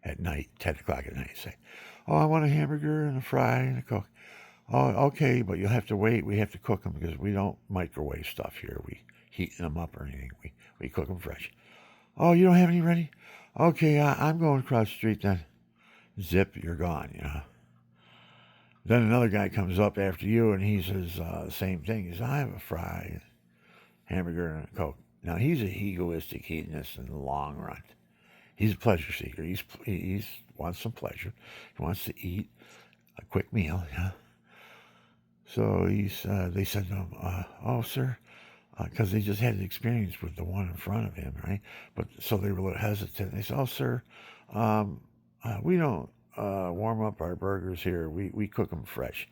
at night, 10 o'clock at night, say, "Oh, I want a hamburger and a fry and a Coke." "Oh, okay, but you'll have to wait. We have to cook them because we don't microwave stuff here. We heat them up or anything. We cook them fresh." "Oh, you don't have any ready?" "Okay, I'm going across the street then." Zip, you're gone. Then another guy comes up after you and he says the same thing. He says, "I have a fry, hamburger, and a Coke." Now, he's a egoistic hedonist in the long run. He's a pleasure seeker. He's wants some pleasure. He wants to eat a quick meal. Yeah. So they said to him, "Oh, sir," because they just had an experience with the one in front of him, right? But so they were a little hesitant. They said, "Oh, sir, we don't warm up our burgers here. We cook them fresh.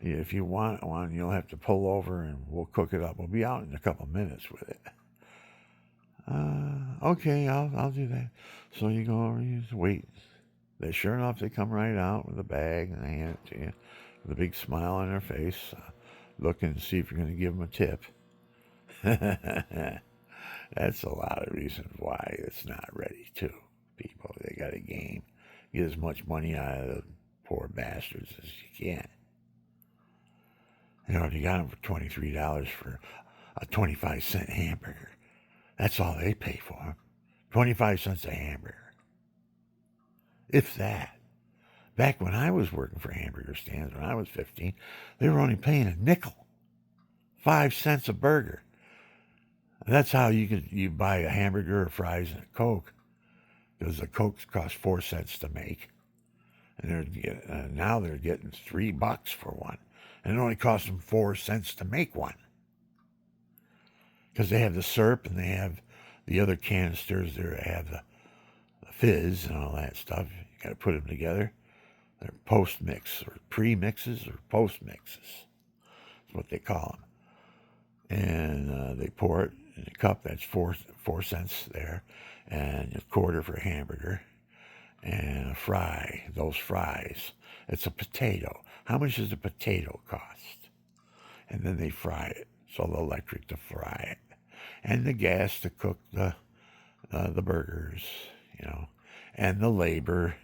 If you want one, you'll have to pull over and we'll cook it up. We'll be out in a couple minutes with it." Okay, I'll do that. So you go over, you just wait. Sure enough, they come right out with a bag and they hand it to you with a big smile on their face, looking to see if you're going to give them a tip. That's a lot of reasons why it's not ready, too. People, they got a game. Get as much money out of the poor bastards as you can. You got them for $23 for a 25-cent hamburger. That's all they pay for them. 25 cents a hamburger. If that. Back when I was working for hamburger stands, when I was 15, they were only paying a nickel. 5 cents a burger. And that's how you buy a hamburger, fries, and a Coke. Because the Cokes cost 4 cents to make. And now they're getting $3 for one. And it only costs them 4 cents to make one. Because they have the syrup and they have the other canisters there that have the fizz and all that stuff. You got to put them together. They're post-mix or pre-mixes or post-mixes. That's what they call them. And they pour it in a cup. That's 4 cents there. And a quarter for a hamburger. And a fry. Those fries. It's a potato. How much does a potato cost? And then they fry it. So the electric to fry it. And the gas to cook the burgers, and the labor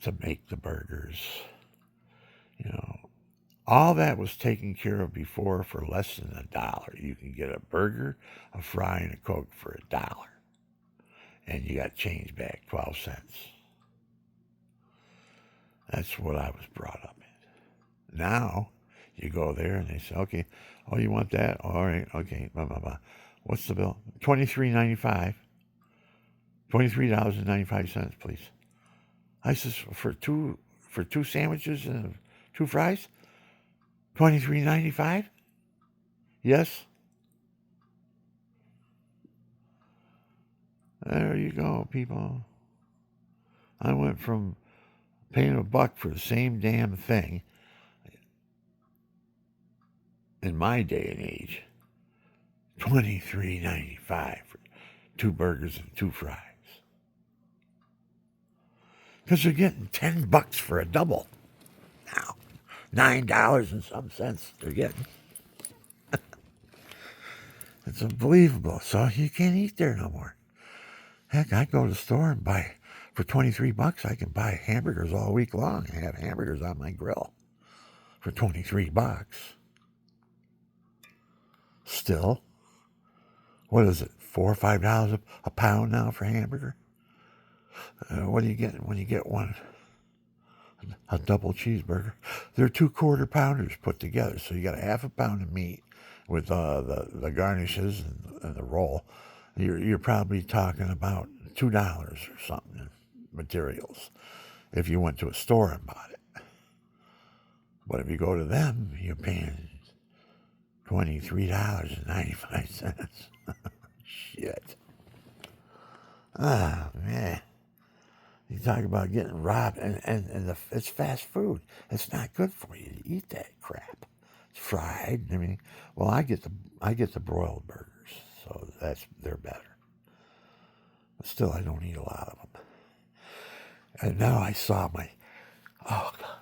to make the burgers. All that was taken care of before for less than $1. You can get a burger, a fry, and a Coke for $1. And you got change back, 12 cents. That's what I was brought up in. Now, you go there and they say, "Okay, oh, you want that? All right, okay, blah, blah, blah. What's the bill?" $23.95. $23.95, please. I says, for two sandwiches and 2 fries? $23.95? Yes. There you go, people. I went from paying $1 for the same damn thing in my day and age, $23.95 for 2 burgers and 2 fries. Because they're getting $10 for a double now. $9 and some cents they're getting. It's unbelievable. So you can't eat there no more. Heck, I go to the store and buy, for $23, I can buy hamburgers all week long and have hamburgers on my grill for $23. Still, what is it, $4 or $5 a pound now for a hamburger? What do you get when you get one? A double cheeseburger. They're 2 quarter pounders put together. So you got a half a pound of meat with the garnishes and the roll. You're probably talking about $2 or something in materials if you went to a store and bought it. But if you go to them, you're paying $23.95. Shit. Ah, man. You talk about getting robbed, and it's fast food. It's not good for you to eat that crap. It's fried. I mean, well, I get the broiled burgers, so they're better. But still, I don't eat a lot of them. And now I saw oh God,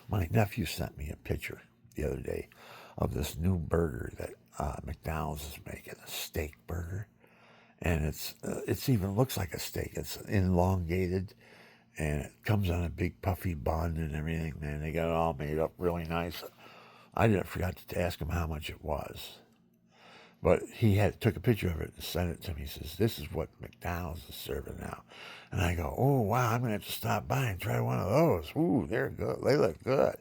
my nephew sent me a picture the other day of this new burger that McDonald's is making, a steak burger, and it's even looks like a steak. It's elongated, and it comes on a big puffy bun and everything. Man, they got it all made up really nice. I forgot to ask him how much it was, but he took a picture of it and sent it to me. He says, "This is what McDonald's is serving now," and I go, "Oh wow, I'm gonna have to stop by and try one of those. Ooh, they're good. They look good."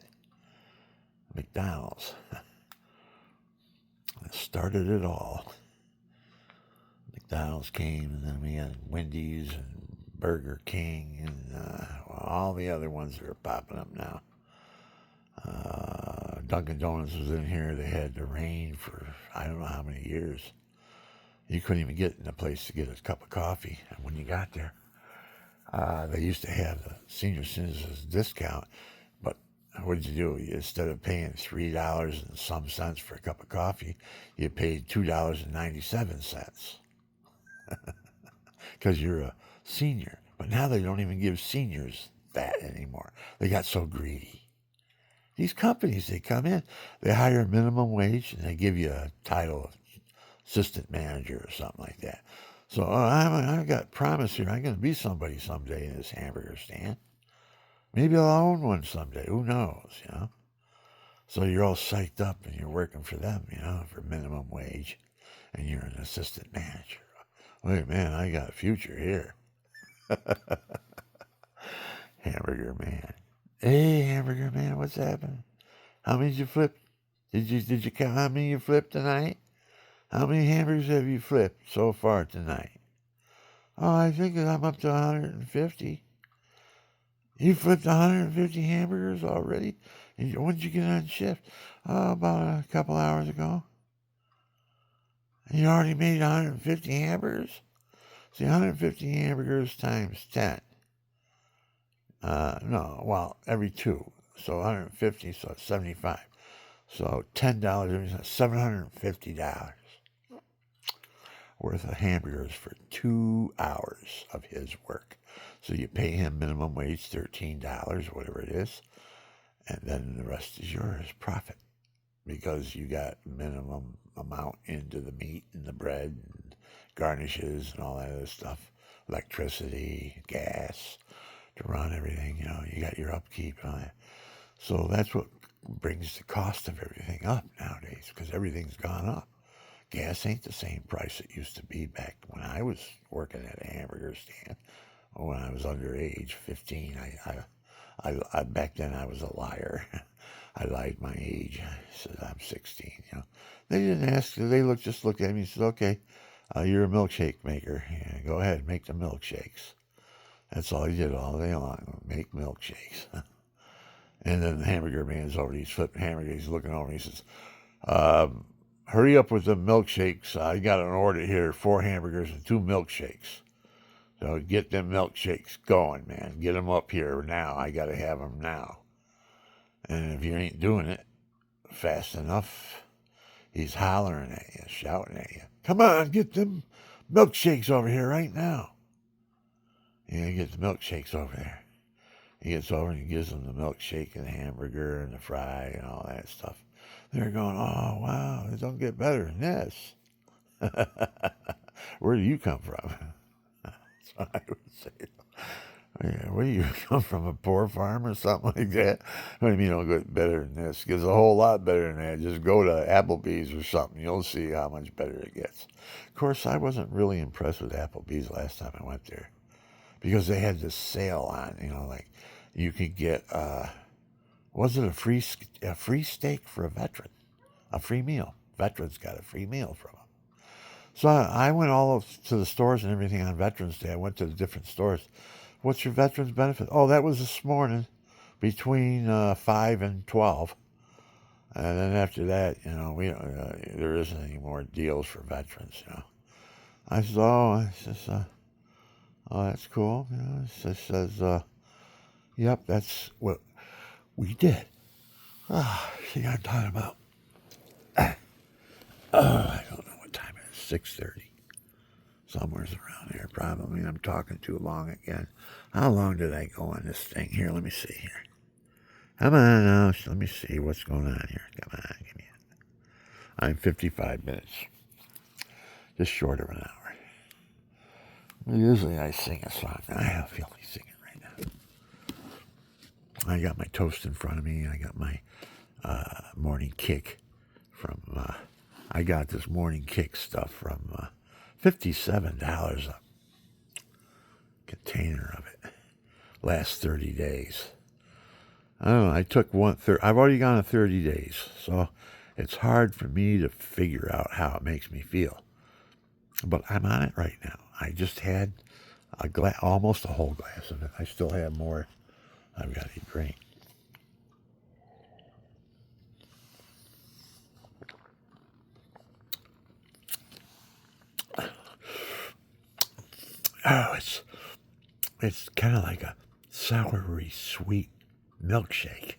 McDonald's started it all. McDonald's came, and then we had Wendy's and Burger King and all the other ones that are popping up now. Dunkin' Donuts was in here. They had the rain for I don't know how many years. You couldn't even get in a place to get a cup of coffee. And when you got there, they used to have the senior citizens discount. But what did you do? Instead of paying $3 and some cents for a cup of coffee, you paid $2.97 because you're a senior. But now they don't even give seniors that anymore. They got so greedy. These companies, they come in, they hire a minimum wage, and they give you a title of assistant manager or something like that. So I've got promise here. I'm going to be somebody someday in this hamburger stand. Maybe I'll own one someday. Who knows, So you're all psyched up and you're working for them, for minimum wage, and you're an assistant manager. Wait, man, I got a future here. Hamburger man. Hey, Hamburger Man, what's happening? How many did you flip? Did you count how many you flipped tonight? How many hamburgers have you flipped so far tonight? Oh, I think I'm up to 150. You flipped 150 hamburgers already? And when did you get on shift? Oh, about a couple hours ago. And you already made 150 hamburgers? See, 150 hamburgers times 10. No, well, every 2. So 150, so it's 75. So $10, $750 worth of hamburgers for 2 hours of his work. So you pay him minimum wage, $13, whatever it is, and then the rest is yours, profit, because you got minimum amount into the meat and the bread and garnishes and all that other stuff, electricity, gas to run everything. You got your upkeep and all that. So that's what brings the cost of everything up nowadays, because everything's gone up. Gas ain't the same price it used to be back when I was working at a hamburger stand, or when I was underage, 15. I back then I was a liar. I lied my age. I said I'm 16. They didn't ask. They just looked at me and said, "Okay, you're a milkshake maker. Yeah, go ahead, make the milkshakes." That's all he did all day long, make milkshakes. And then the hamburger man's over. He's flipping hamburgers. He's looking over. And he says, "Hurry up with the milkshakes. I got an order here: 4 hamburgers and 2 milkshakes. So get them milkshakes going, man. Get them up here now. I got to have them now. And if you ain't doing it fast enough, he's hollering at you, shouting at you. Come on, get them milkshakes over here right now." You get the milkshakes over there. He gets over and he gives them the milkshake and the hamburger and the fry and all that stuff. They're going, "Oh, wow, it don't get better than this." Where do you come from? That's what I would say. Yeah, where do you come from? A poor farm or something like that? What do you mean don't get better than this? It gets a whole lot better than that. Just go to Applebee's or something. You'll see how much better it gets. Of course, I wasn't really impressed with Applebee's last time I went there, because they had this sale on, like you could get, was it a free steak for a veteran, a free meal. Veterans got a free meal from them. So I went all to the stores and everything on Veterans Day. I went to the different stores. What's your veterans benefit? Oh, that was this morning between 5 and 12. And then after that, we don't, there isn't any more deals for veterans. I said, oh, that's cool. It says, yep, that's what we did. See, I'm talking about. I don't know what time it is. 6:30. Somewhere's around here, probably. I'm talking too long again. How long did I go on this thing? Here, let me see here. Come on now. Let me see what's going on here. Come on, give me it. I'm 55 minutes. Just short of an hour. Usually I sing a song. I feel like singing right now. I got my toast in front of me. I got my morning kick from... I got this morning kick stuff from $57 a container of it. Last 30 days. I don't know. I took I've already gone 30 days, so it's hard for me to figure out how it makes me feel. But I'm on it right now. I just had almost a whole glass of it. I still have more I've got to drink. Oh, it's kind of like a soury sweet milkshake.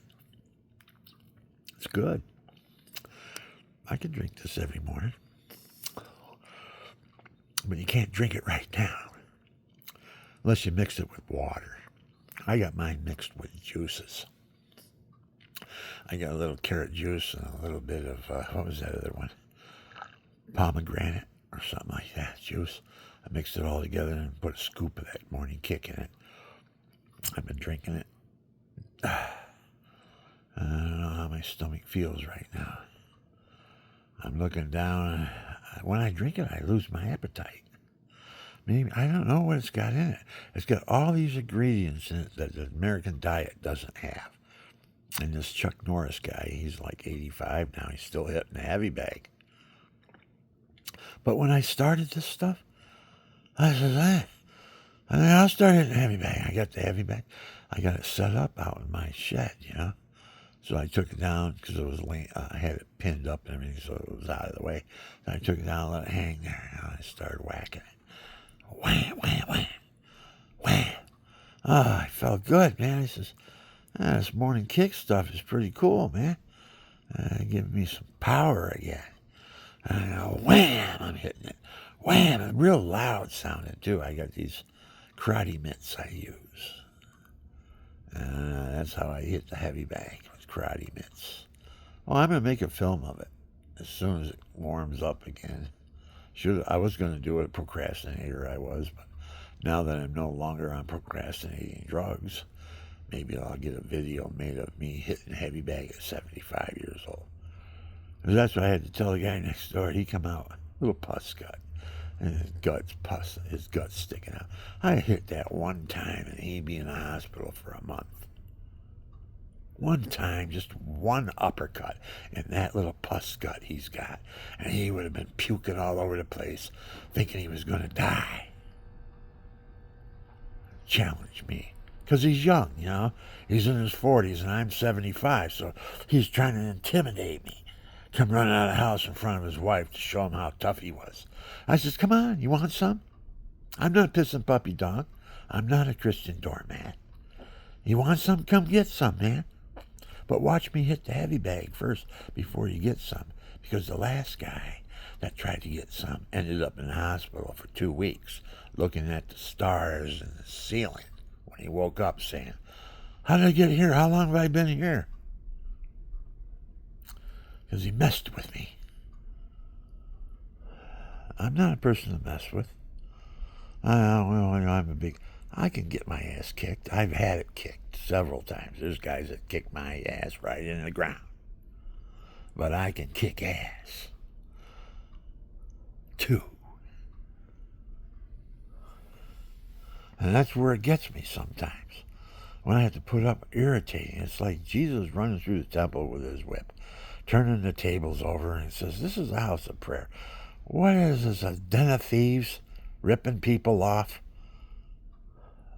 It's good. I can drink this every morning. But you can't drink it right now unless you mix it with water. I got mine mixed with juices. I got a little carrot juice and a little bit of, what was that other one? Pomegranate or something like that juice. I mixed it all together and put a scoop of that morning kick in it. I've been drinking it. I don't know how my stomach feels right now. I'm looking down. When I drink it, I lose my appetite. Maybe, I don't know what it's got in it. It's got all these ingredients in it that the American diet doesn't have. And this Chuck Norris guy, he's like 85 now. He's still hitting the heavy bag. But when I started this stuff, I said, I'll start hitting the heavy bag. I got the heavy bag. I got it set up out in my shed, So I took it down because it was I had it pinned up and everything, so it was out of the way. So I took it down, let it hang there, and I started whacking it. Wham, wham, wham, wham. Oh, I felt good, man. He says, this morning kick stuff is pretty cool, man. Giving me some power again. And wham, I'm hitting it. Wham, and real loud sounding too. I got these karate mitts I use. That's how I hit the heavy bag, with karate mitts. Well, I'm going to make a film of it as soon as it warms up again. I was going to do it, procrastinator I was, but now that I'm no longer on procrastinating drugs, maybe I'll get a video made of me hitting heavy bag at 75 years old. Because that's what I had to tell the guy next door. He come out, little pus gut, and his guts sticking out. I hit that one time, and he'd be in the hospital for a month. One time, just one uppercut in that little pus gut he's got, and he would have been puking all over the place, thinking he was going to die. Challenge me. Because he's young, He's in his 40s, and I'm 75, so he's trying to intimidate me. Come running out of the house in front of his wife to show him how tough he was. I says, come on, you want some? I'm not pissing puppy dog. I'm not a Christian doormat. You want some? Come get some, man. But watch me hit the heavy bag first before you get some. Because the last guy that tried to get some ended up in the hospital for 2 weeks looking at the stars and the ceiling when he woke up saying, how did I get here? How long have I been here? Because he messed with me. I'm not a person to mess with. I can get my ass kicked. I've had it kicked several times. There's guys that kick my ass right in the ground. But I can kick ass. Too. And that's where it gets me sometimes. When I have to put up irritating, it's like Jesus running through the temple with his whip, turning the tables over, and says, "This is a house of prayer. What is this, a den of thieves, ripping people off?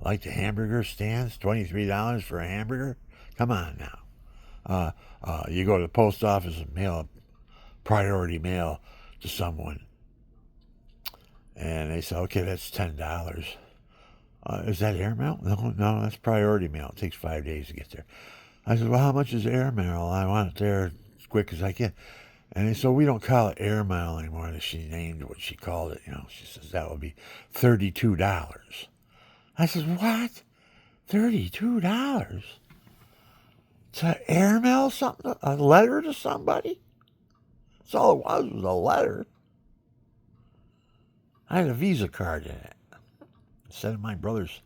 Like the hamburger stands, $23 for a hamburger? Come on now. You go to the post office and mail a priority mail to someone, and they say, okay, that's $10. Is that airmail? No, no, that's priority mail. It takes 5 days to get there. I said, well, how much is airmail? I want it there as quick as I can. And they said, we don't call it airmail anymore. And she named what she called it. She says, that would be $32. I said, what? $32? To airmail something? A letter to somebody? That's all it was a letter. I had a Visa card in it. Sending my brother's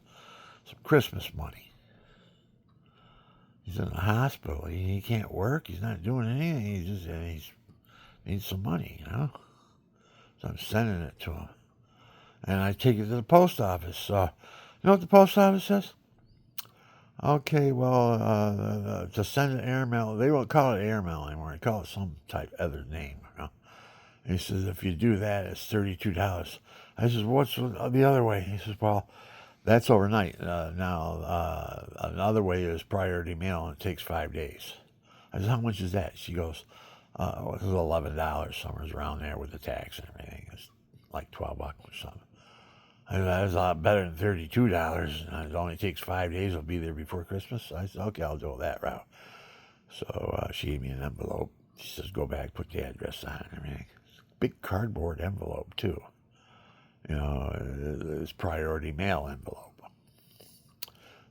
some Christmas money. He's in the hospital. He can't work. He's not doing anything. He needs some money, So I'm sending it to him. And I take it to the post office. You know what the post office says? Okay, well, to send an airmail, they won't call it airmail anymore. They call it some type other name. And he says, if you do that, it's $32. I says, what's the other way? He says, well, that's overnight. Now, another way is priority mail, and it takes 5 days. I said, how much is that? She goes, it was $11, somewhere around there with the tax and everything. It's like $12 or something. I said, that's a lot better than $32. And it only takes 5 days. It'll be there before Christmas. I said, okay, I'll go that route. So she gave me an envelope. She says, go back, put the address on and everything. Big cardboard envelope, too. It's priority mail envelope.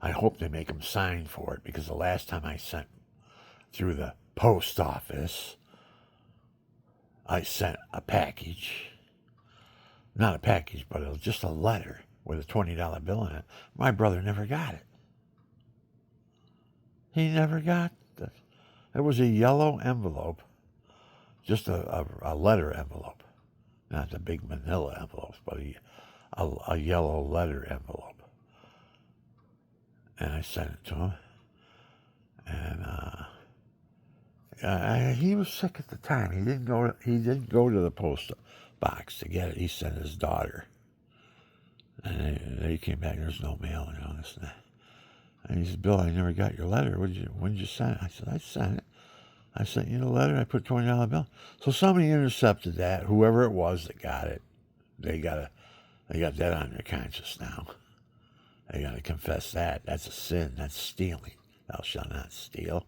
I hope they make them sign for it, because the last time I sent through the post office, I sent a package. Not a package, but it was just a letter with a $20 bill in it. My brother never got it. He never got it. It was a yellow envelope, just a letter envelope. Not the big manila envelopes, but a yellow letter envelope. And I sent it to him. And he was sick at the time. He didn't go to the post box to get it. He sent his daughter. And he came back, there's no mail, this and that. And he said, Bill, I never got your letter. When did you send it? I said, I sent it. I sent you the letter. I put $20 bill. So somebody intercepted that. Whoever it was that got it, they got that on their conscience now. They got to confess that. That's a sin. That's stealing. Thou shalt not steal.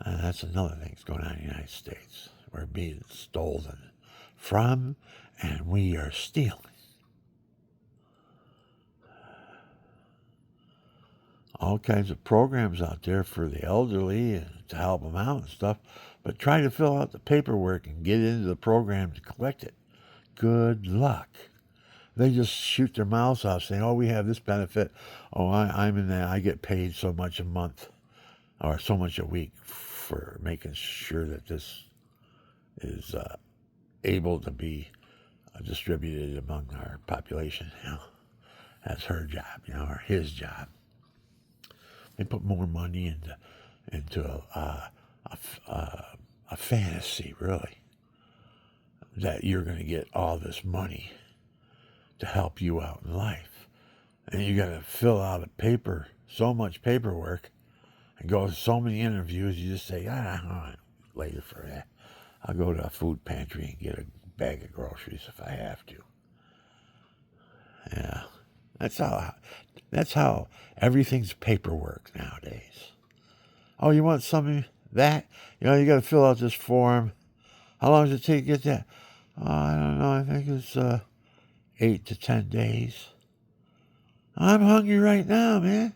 And that's another thing that's going on in the United States. We're being stolen from, and we are stealing. All kinds of programs out there for the elderly and to help them out and stuff, but try to fill out the paperwork and get into the program to collect it. Good luck. They just shoot their mouths off saying, oh, we have this benefit. Oh, I'm in that. I get paid so much a month or so much a week for making sure that this is able to be distributed among our population. That's her job, or his job. They put more money into a fantasy, really, that you're going to get all this money to help you out in life. And you got to fill out so much paperwork, and go to so many interviews. You just say, later for that. I'll go to a food pantry and get a bag of groceries if I have to. Yeah, that's how everything's paperwork nowadays. Oh, you want some of that? You got to fill out this form. How long does it take to get that? Oh, I don't know. I think it's 8 to 10 days. I'm hungry right now, man.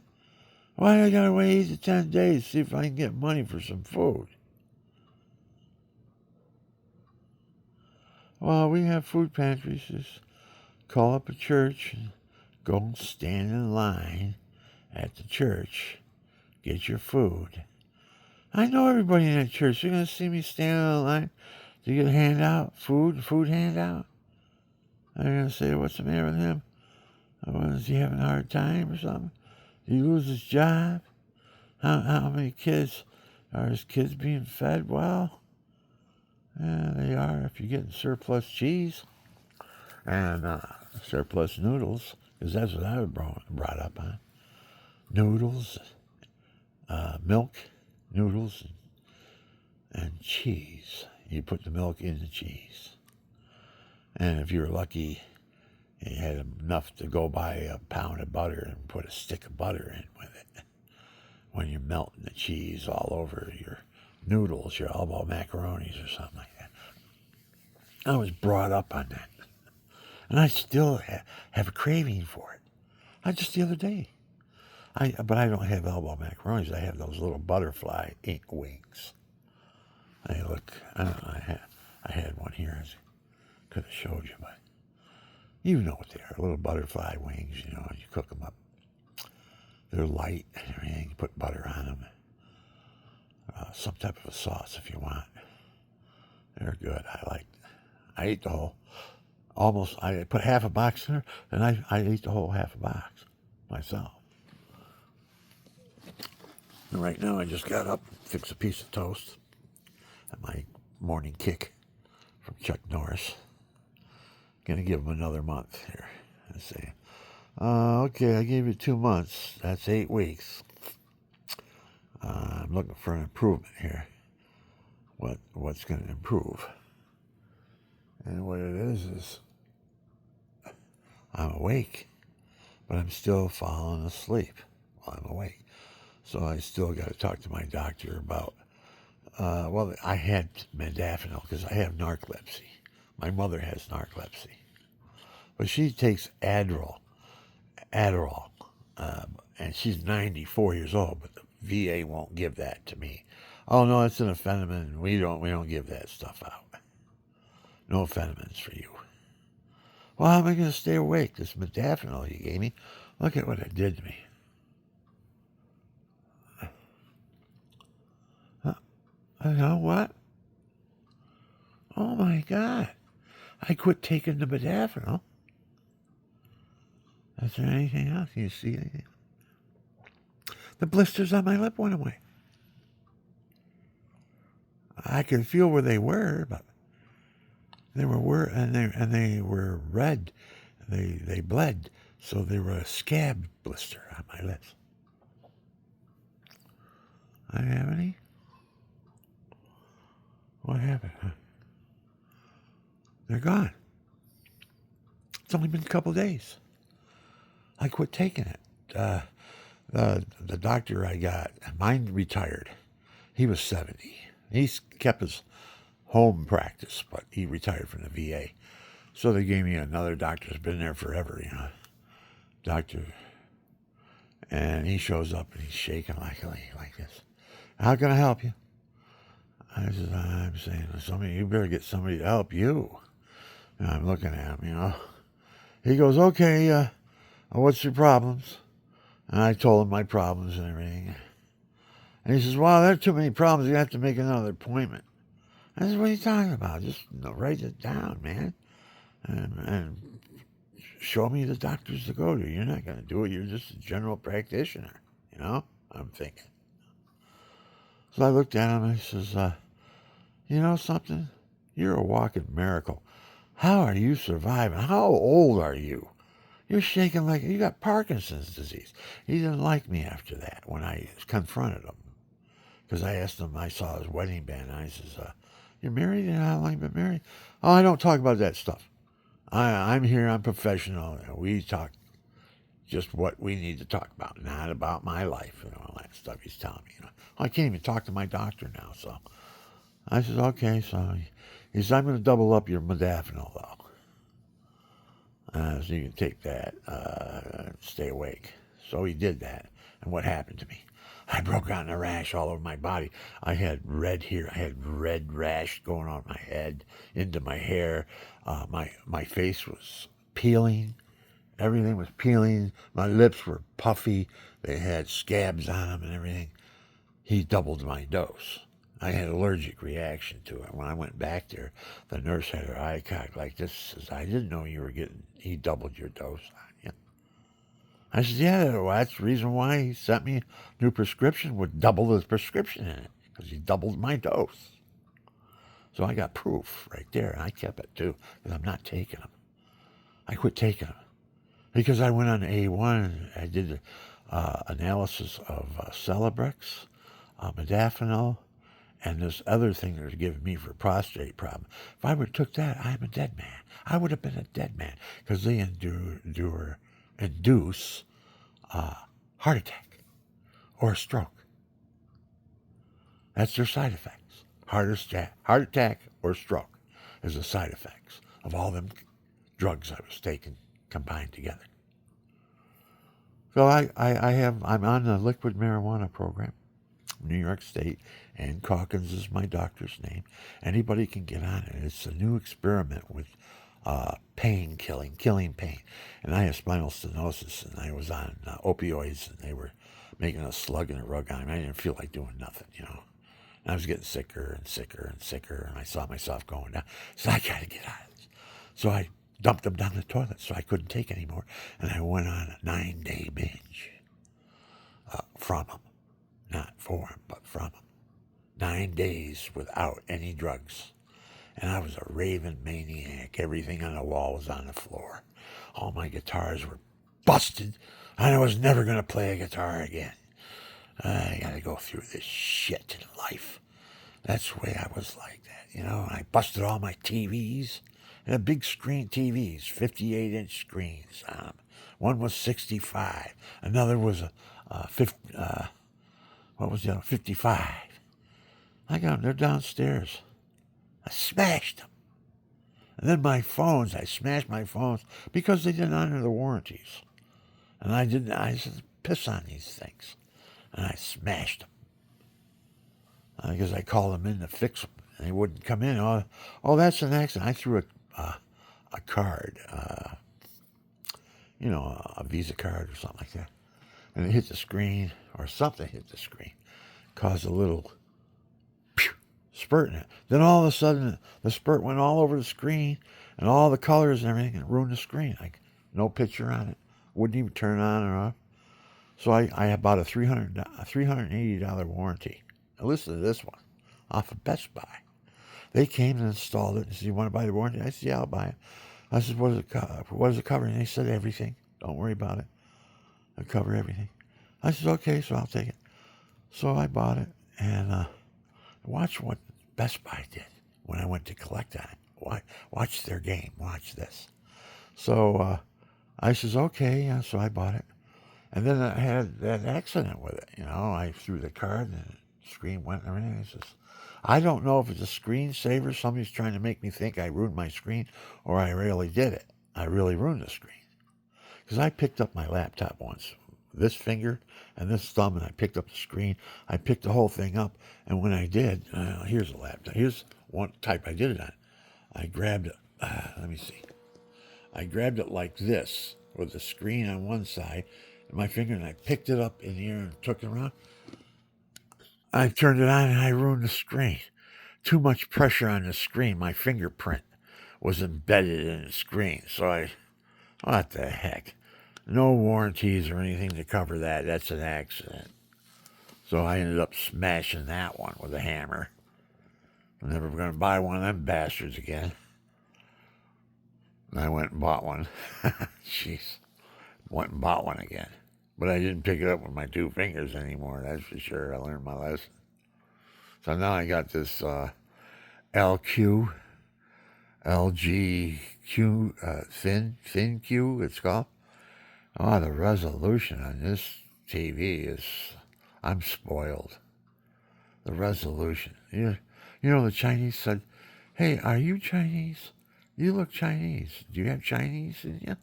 Why do I got to wait 8 to 10 days to see if I can get money for some food? Well, we have food pantries. Just call up a church and go and stand in line at the church. Get your food. I know everybody in that church. They're going to see me standing in line to get a handout, food handout. They're going to say, what's the matter with him? Is he having a hard time or something? Did he lose his job? How many kids are his kids being fed well? Yeah, they are if you're getting surplus cheese and surplus noodles, because that's what I was brought up on. Noodles, milk, noodles, and cheese. You put the milk in the cheese. And if you were lucky, you had enough to go buy a pound of butter and put a stick of butter in with it. When you're melting the cheese all over your noodles, your elbow macaronis or something like that. I was brought up on that. And I still have a craving for it. I just the other day. But I don't have elbow macaronis. I have those little butterfly ink wings. I don't know, I had one here. I could have showed you, but you know what they are. Little butterfly wings, you cook them up. They're light and everything. You put butter on them. Some type of a sauce if you want. They're good. I ate the whole, I put half a box in there, and I ate the whole half a box myself. And right now I just got up, fixed a piece of toast, at my morning kick from Chuck Norris. Gonna give him another month here. And say, okay, I gave you 2 months. That's 8 weeks. I'm looking for an improvement here. What's going to improve? And what it is I'm awake, but I'm still falling asleep while I'm awake. So I still got to talk to my doctor about, I had modafinil because I have narcolepsy. My mother has narcolepsy. But she takes Adderall, and she's 94 years old, but the VA won't give that to me. Oh no, it's an amphetamine. We don't give that stuff out. No amphetamines for you. Well, how am I going to stay awake? This modafinil you gave me, look at what it did to me. You know what? Oh my God. I quit taking the modafinil. Is there anything else? Can you see anything? The blisters on my lip went away. I could feel where they were, but they were red. They bled, so they were a scab blister on my lips. I have any? What happened? Huh? They're gone. It's only been a couple days. I quit taking it. The doctor I got, mine retired. He was 70. He's kept his home practice, but he retired from the VA. So they gave me another doctor who's been there forever, doctor. And he shows up and he's shaking like this. How can I help you? I'm saying, you better get somebody to help you. And I'm looking at him, He goes, okay, what's your problems? And I told him my problems and everything. And he says, wow, there are too many problems. You have to make another appointment. I said, what are you talking about? Just write it down, man. And show me the doctors to go to. You're not going to do it. You're just a general practitioner, I'm thinking. So I looked at him and I says, you know something? You're a walking miracle. How are you surviving? How old are you? You're shaking like you got Parkinson's disease. He didn't like me after that when I confronted him. Because I asked him, I saw his wedding band, and I says, you're married? And how long you been married? Oh, I don't talk about that stuff. I'm here, I'm professional. We talk just what we need to talk about, not about my life and all that stuff he's telling me. I can't even talk to my doctor now, so. I says, okay, so he says, I'm going to double up your modafinil, though. So you can take that, stay awake. So he did that. And what happened to me? I broke out in a rash all over my body. I had red here. I had red rash going on my head, into my hair. My face was peeling. Everything was peeling. My lips were puffy. They had scabs on them and everything. He doubled my dose. I had an allergic reaction to it. When I went back there, the nurse had her eye cocked like this. Says, I didn't know he doubled your dose on you. I said, yeah, well, that's the reason why he sent me a new prescription with double the prescription in it, because he doubled my dose. So I got proof right there, and I kept it too, because I'm not taking them. I quit taking them because I went on A1 and I did analysis of Celebrex, modafinil, and this other thing they're giving me for prostate problem. If I would have took that, I'm a dead man. I would have been a dead man because they induce heart attack or a stroke. That's their side effects. Heart attack or stroke is the side effects of all them drugs I was taking combined together. So I'm on the liquid marijuana program, New York State, and Calkins is my doctor's name. Anybody can get on it. It's a new experiment with killing pain. And I have spinal stenosis, and I was on opioids, and they were making a slug and a rug on me. I didn't feel like doing nothing, And I was getting sicker and sicker and sicker, and I saw myself going down. So I got to get out of this. So I dumped them down the toilet so I couldn't take anymore. And I went on a 9-day binge from them. Not for them, but from them. 9 days without any drugs. And I was a raving maniac. Everything on the wall was on the floor. All my guitars were busted. I was never going to play a guitar again. I got to go through this shit in life. That's the way I was like that, I busted all my TVs. And a big screen TVs, 58-inch screens on them. One was 65. Another was a 55. I got them. They're downstairs. I smashed them. And then my phones, I smashed my phones because they didn't honor the warranties. And I said, piss on these things. And I smashed them. Because I called them in to fix them. And they wouldn't come in. Oh, that's an accident. I threw a card, a Visa card or something like that. And it hit the screen, or something hit the screen. Caused a little spurt in it. Then all of a sudden, the spurt went all over the screen, and all the colors and everything, and ruined the screen. Like, no picture on it. Wouldn't even turn on or off. So I bought a $380 warranty. Now listen to this one, off of Best Buy. They came and installed it and said, you want to buy the warranty? I said, yeah, I'll buy it. I said, what does it cover? And they said, everything. Don't worry about it. It'll cover everything. I said, okay, so I'll take it. So I bought it, and watch what Best Buy did when I went to collect on it. Watch their game. Watch this. So I says, okay, yeah, so I bought it. And then I had that accident with it. I threw the card, and the screen went and everything. I don't know if it's a screensaver. Somebody's trying to make me think I ruined my screen, or I really did it. I really ruined the screen. Because I picked up my laptop once, this finger and this thumb, and I picked up the screen. I picked the whole thing up, and when I did, here's a laptop. Here's one type I did it on. I grabbed it. Let me see. I grabbed it like this, with the screen on one side, and my finger, and I picked it up in the air and took it around. I turned it on, and I ruined the screen. Too much pressure on the screen. My fingerprint was embedded in the screen. So what the heck? No warranties or anything to cover that. That's an accident. So I ended up smashing that one with a hammer. I'm never going to buy one of them bastards again. And I went and bought one. Jeez. Went and bought one again. But I didn't pick it up with my two fingers anymore, that's for sure. I learned my lesson. So now I got this LG Q, ThinQ, it's called. Oh, the resolution on this TV is, I'm spoiled. The resolution. The Chinese said, hey, are you Chinese? You look Chinese. Do you have Chinese in you?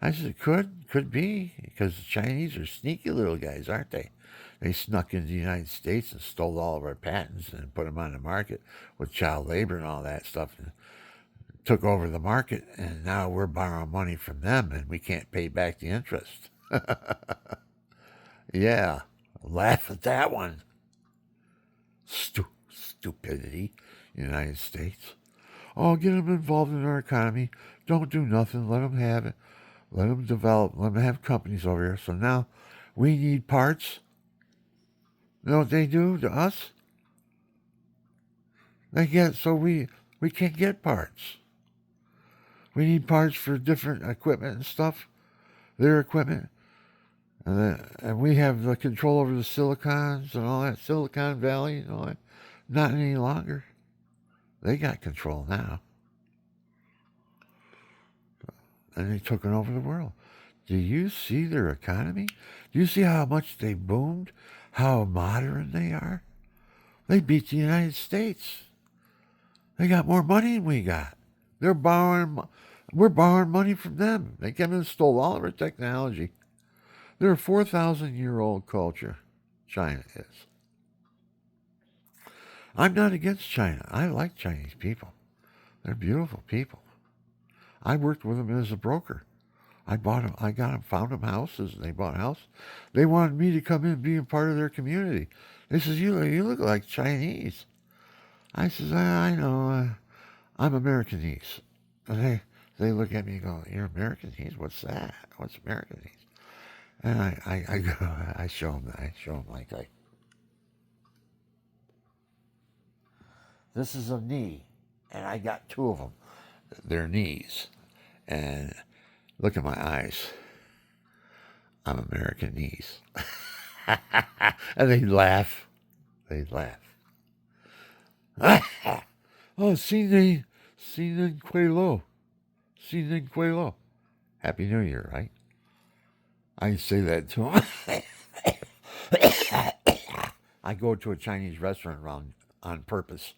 I said, could be, because the Chinese are sneaky little guys, aren't they? They snuck into the United States and stole all of our patents and put them on the market with child labor and all that stuff, and took over the market, and now we're borrowing money from them, and we can't pay back the interest. Yeah, laugh at that one. Stupidity, United States. Oh, get them involved in our economy. Don't do nothing. Let them have it. Let them develop. Let them have companies over here. So now we need parts. You know what they do to us? They get so we can't get parts. We need parts for different equipment and stuff. Their equipment. And we have the control over the silicons and all that, Silicon Valley and all that. Not any longer. They got control now. And they took it over the world. Do you see their economy? Do you see how much they boomed? How modern they are? They beat the United States. They got more money than we got. We're borrowing money from them. They came and stole all of our technology. They're a 4,000-year-old culture. China is. I'm not against China. I like Chinese people. They're beautiful people. I worked with them as a broker. I got them, found them houses, and they bought a house. They wanted me to come in and be a part of their community. They says, you look like Chinese. I says, I know, I'm Americanese. And they look at me and go, you're Americanese? What's that? What's Americanese? And I go, I show them like this is a knee, and I got two of them. They're knees, and look at my eyes. I'm Americanese. And they laugh. They laugh. Oh, Sinen Quelo. Sinen Quelo. Happy New Year, right? I say that to them. I go to a Chinese restaurant on purpose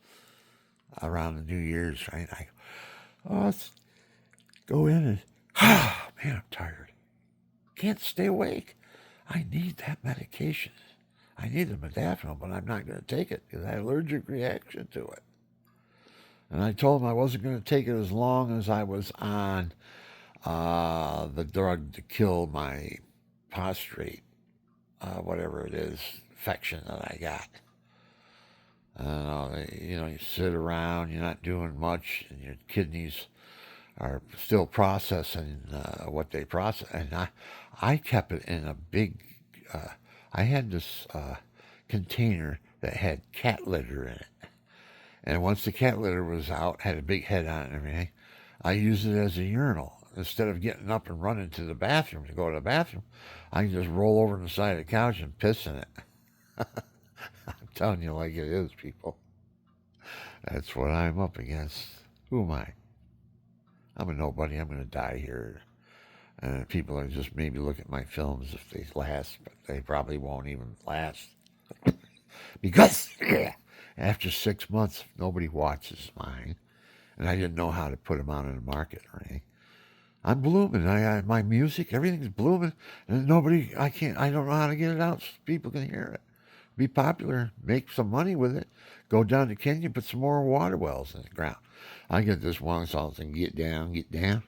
around the New Year's, right? Let's go in and, man, I'm tired. Can't stay awake. I need that medication. I need the modafinil, but I'm not going to take it because I have an allergic reaction to it. And I told him I wasn't going to take it as long as I was on the drug to kill my prostate, whatever it is, infection that I got. You sit around, you're not doing much, and your kidneys are still processing what they process. And I kept it in a big, I had this container that had cat litter in it. And once the cat litter was out, had a big head on it and everything, I used it as a urinal. Instead of getting up and running to the bathroom to go to the bathroom, I can just roll over on the side of the couch and piss in it. I'm telling you like it is, people. That's what I'm up against. Who am I? I'm a nobody. I'm going to die here. And people are just maybe look at my films if they last, but they probably won't even last. Because after 6 months, nobody watches mine. And I didn't know how to put them out in the market or anything. I'm blooming. My music, everything's blooming. And I don't know how to get it out so people can hear it. Be popular, make some money with it. Go down to Kenya, put some more water wells in the ground. I get this one song saying, get down, get down.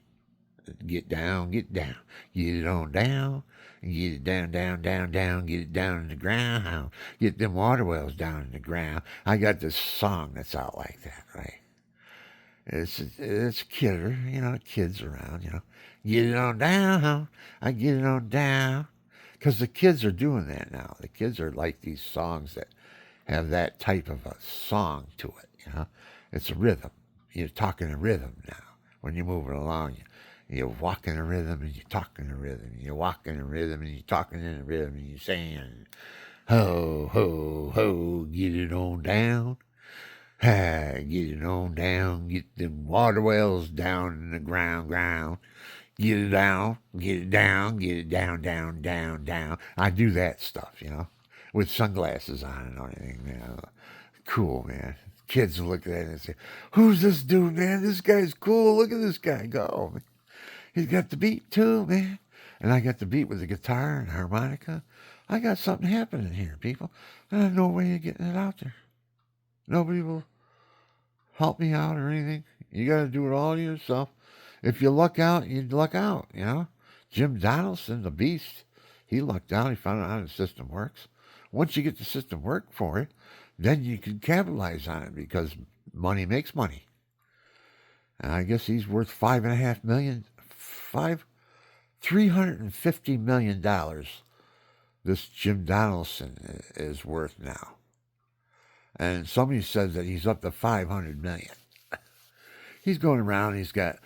Get down, get down. Get it on down. Get it down, down, down, down. Get it down in the ground. Get them water wells down in the ground. I got this song that's out like that, right? It's a kidder, kids around, Get it on down. I get it on down. Because the kids are doing that now. The kids are like these songs that have that type of a song to it, It's a rhythm. You're talking a rhythm now. When you're moving along, you're walking a rhythm and you're talking a rhythm. You're walking a rhythm and you're talking in a rhythm and you're saying, ho, ho, ho, get it on down. Ha, get it on down. Get them water wells down in the ground. Get it down, get it down, get it down, down, down, down. I do that stuff, with sunglasses on and everything, Cool, man. Kids look at it and say, who's this dude, man? This guy's cool. Look at this guy go. He's got the beat too, man. And I got the beat with the guitar and harmonica. I got something happening here, people. And I have no way of getting it out there. Nobody will help me out or anything. You got to do it all yourself. If you luck out, you luck out, Jim Donaldson, the beast, he lucked out. He found out how the system works. Once you get the system work for it, then you can capitalize on it because money makes money. And I guess he's worth $5.5 million. $350 million this Jim Donaldson is worth now. And somebody says that he's up to 500 million. He's going around. He's got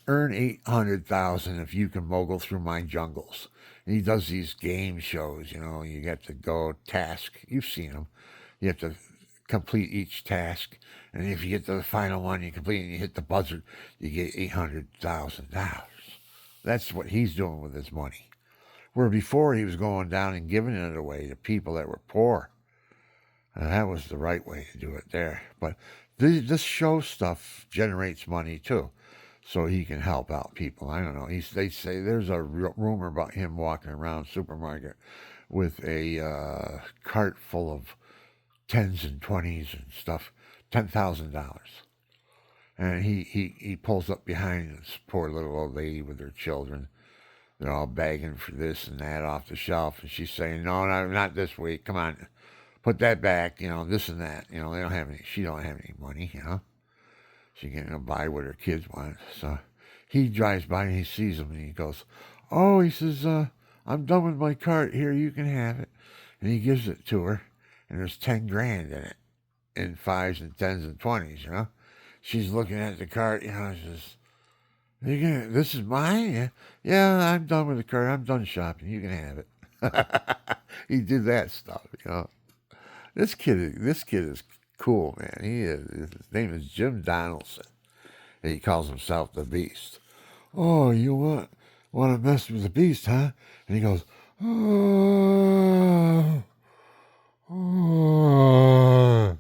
earn 800,000 if you can mogul through my jungles. And he does these game shows. You know, you get to go task. You've seen them. You have to complete each task, and if you get to the final one, you complete and you hit the buzzer, you get $800,000. That's what he's doing with his money. Where before he was going down and giving it away to people that were poor. And that was the right way to do it there. But this show stuff generates money too, so he can help out people. I don't know. They say there's a rumor about him walking around supermarket with a cart full of tens and twenties and stuff, $10,000. And he pulls up behind this poor little old lady with her children. They're all begging for this and that off the shelf, and she's saying, "No, not this week. Come on, put that back. You know, this and that. You know, they don't have any. She don't have any money. You know, she can't buy what her kids want." So he drives by and he sees them and he goes, "Oh," he says, "I'm done with my cart. Here, you can have it." And he gives it to her, and there's 10 grand in it, in fives and tens and twenties. You know, she's looking at the cart. You know, she says, "This is mine? Yeah, I'm done with the cart. I'm done shopping. You can have it." He did that stuff, you know. This kid is cool, man. His name is Jim Donaldson, and he calls himself the Beast. "Oh, you want to mess with the Beast, huh?" And he goes, "Oh, oh,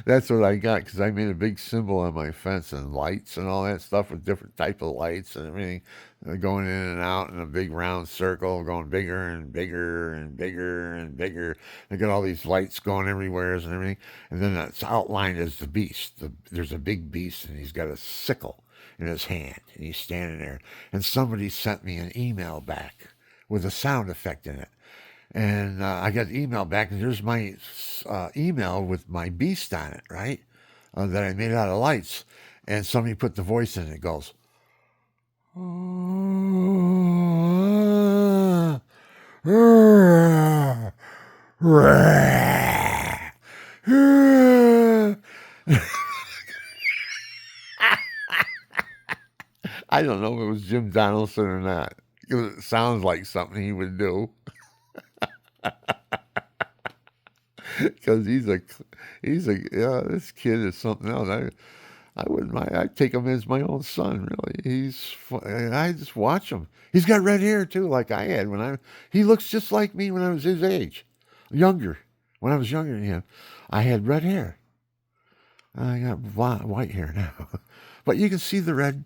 That's what I got because I made a big symbol on my fence and lights and all that stuff with different type of lights and everything going in and out in a big round circle, going bigger and bigger and bigger and bigger. I got all these lights going everywhere and everything. And then it's outlined as the beast. There's a big beast and he's got a sickle in his hand and he's standing there. And somebody sent me an email back with a sound effect in it. And I got the email back, and there's my email with my beast on it, right? That I made out of lights. And somebody put the voice in it. It goes, I don't know if it was Jim Donaldson or not. It sounds like something he would do. Because this kid is something else. I wouldn't mind. I'd take him as my own son. Really, I just watch him. He's got red hair too, like I had he looks just like me when I was his age, younger. When I was younger than him, I had red hair. I got white hair now, but you can see the red.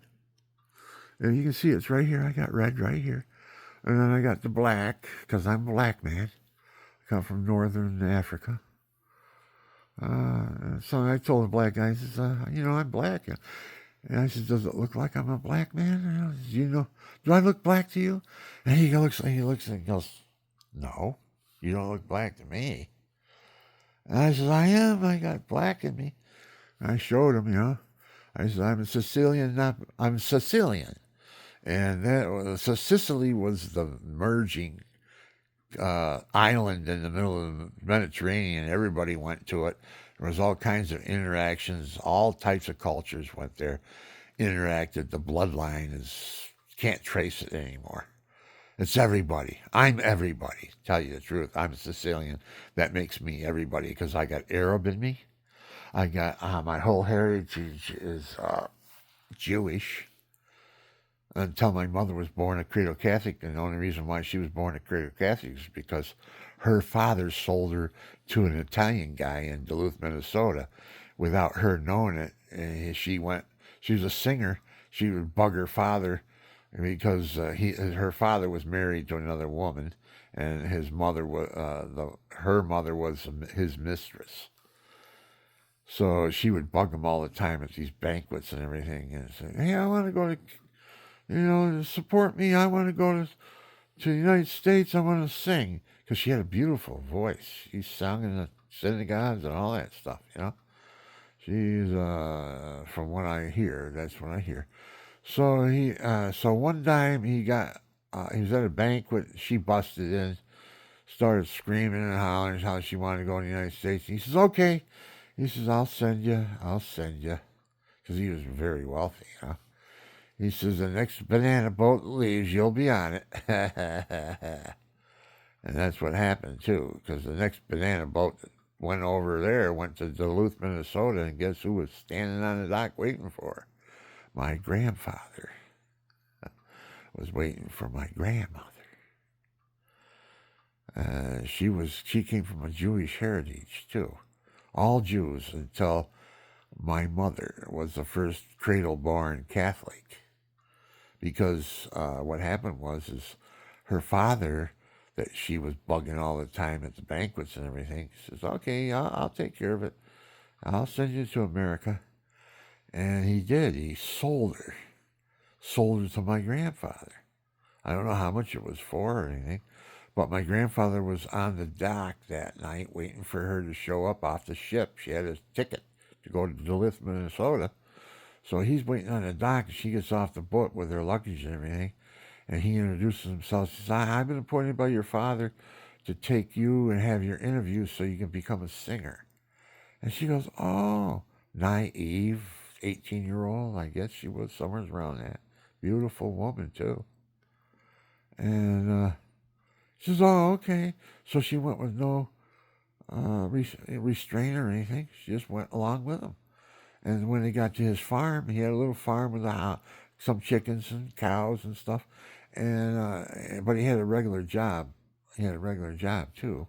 And you can see it's right here. I got red right here, and then I got the black because I'm a black man. Come from northern Africa. So I told the black guy, I says, I'm black. And I said, "Does it look like I'm a black man? Do I look black to you?" And he looks and goes, "No, you don't look black to me." And I said, "I am. I got black in me." And I showed him, I said, "I'm I'm Sicilian." And so Sicily was the merging island in the middle of the Mediterranean. Everybody went to it. There was all kinds of interactions. All types of cultures went there, interacted. The bloodline can't trace it anymore. It's everybody. I'm everybody. Tell you the truth, I'm a Sicilian. That makes me everybody because I got Arab in me. I got my whole heritage is Jewish. Until my mother was born a cradle Catholic, and the only reason why she was born a cradle Catholic is because her father sold her to an Italian guy in Duluth, Minnesota, without her knowing it. And she was a singer. She would bug her father because her father was married to another woman, and his mother was her mother was his mistress. So she would bug him all the time at these banquets and everything, and say, "Hey, I want to go to support me. I want to go to the United States. I want to sing." Because she had a beautiful voice. She sang in the synagogues and all that stuff, She's, from what I hear, that's what I hear. So one time he was at a banquet. She busted in, started screaming and hollering how she wanted to go to the United States. He says, "Okay." He says, I'll send you," because he was very wealthy. He says, "The next banana boat that leaves, you'll be on it." And that's what happened too, because the next banana boat that went over there went to Duluth, Minnesota, and guess who was standing on the dock waiting for her? My grandfather was waiting for my grandmother. She came from a Jewish heritage too, all Jews until my mother was the first cradle-born Catholic. Because what happened is her father, that she was bugging all the time at the banquets and everything, says, "Okay, I'll take care of it. I'll send you to America." And he did. He sold her to my grandfather. I don't know how much it was for or anything, but my grandfather was on the dock that night waiting for her to show up off the ship. She had a ticket to go to Duluth, Minnesota. So he's waiting on the dock, and she gets off the boat with her luggage and everything. And he introduces himself. He says, "I've been appointed by your father to take you and have your interview so you can become a singer." And she goes, "Oh," naive 18-year-old, I guess she was, somewhere around that. Beautiful woman, too. And she says, "Oh, okay." So she went with no restraint or anything. She just went along with him. And when they got to his farm, he had a little farm with some chickens and cows and stuff. And but he had a regular job. He had a regular job too.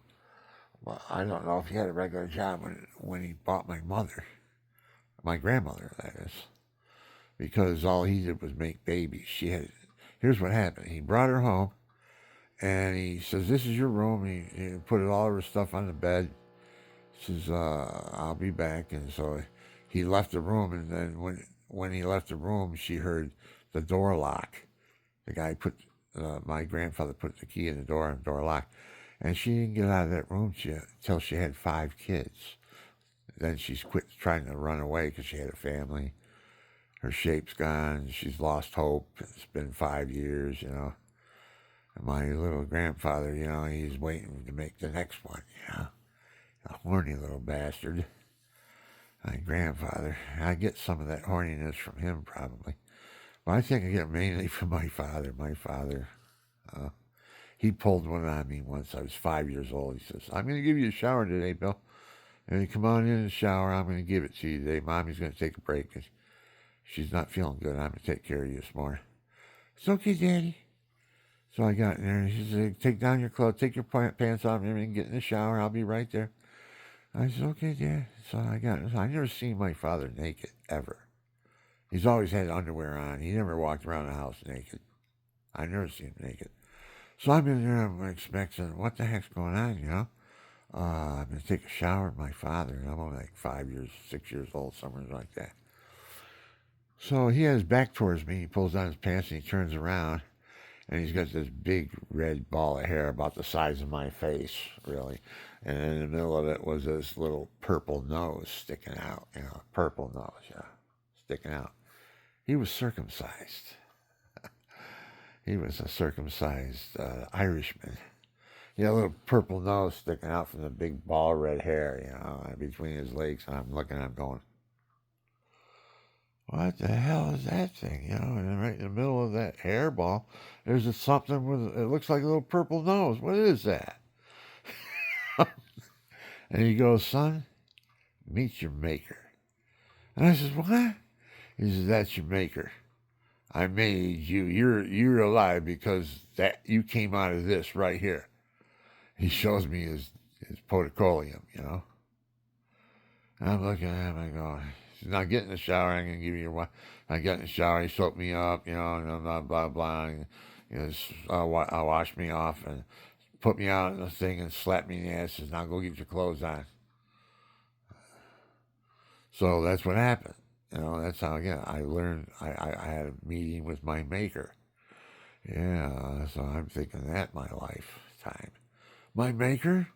Well, I don't know if he had a regular job when he bought my grandmother, that is, because all he did was make babies. Here's what happened. He brought her home, and he says, "This is your room." He put all of her stuff on the bed. He says, "I'll be back." And so he left the room, and then when he left the room, she heard the door lock. The guy my grandfather put the key in the door, and the door locked. And she didn't get out of that room until she had 5 kids. Then she's quit trying to run away because she had a family. Her shape's gone. She's lost hope. It's been 5 years. And my little grandfather, he's waiting to make the next one. A horny little bastard. My grandfather. I get some of that horniness from him, probably. But I think I get it mainly from my father. My father, he pulled one on me once. I was 5 years old. He says, "I'm going to give you a shower today, Bill. And you come on in the shower. I'm going to give it to you today. Mommy's going to take a break because she's not feeling good. I'm going to take care of you this morning." "It's okay, Daddy." So I got in there, and she said, "Take down your clothes, take your pants off and everything, get in the shower. I'll be right there." I said, "Okay, Dad." So I never seen my father naked, ever. He's always had underwear on. He never walked around the house naked. I never seen him naked. So I'm in there, I'm expecting, what the heck's going on? I'm going to take a shower with my father. And I'm only like 5 years, 6 years old, somewhere like that. So he has his back towards me. He pulls down his pants and he turns around. And he's got this big red ball of hair about the size of my face, really. And in the middle of it was this little purple nose sticking out. Purple nose, sticking out. He was circumcised. He was a circumcised Irishman. He had a little purple nose sticking out from the big ball of red hair, between his legs. And I'm looking at him going, "What the hell is that thing?" And right in the middle of that hairball, there's something it looks like a little purple nose. What is that? And he goes, "Son, meet your maker." And I says, "What?" He says, "That's your maker. I made you. You're alive because that you came out of this right here." He shows me his podicolium. And I'm looking at him. I go, "He's not getting in the shower. I'm gonna give you your wife." I get in the shower. He soaped me up. And blah blah blah. And, wash me off and put me out in the thing and slap me in the ass. Says, "Now go get your clothes on." So that's what happened. That's how, I learned. I had a meeting with my maker. Yeah, so I'm thinking that my lifetime. My maker?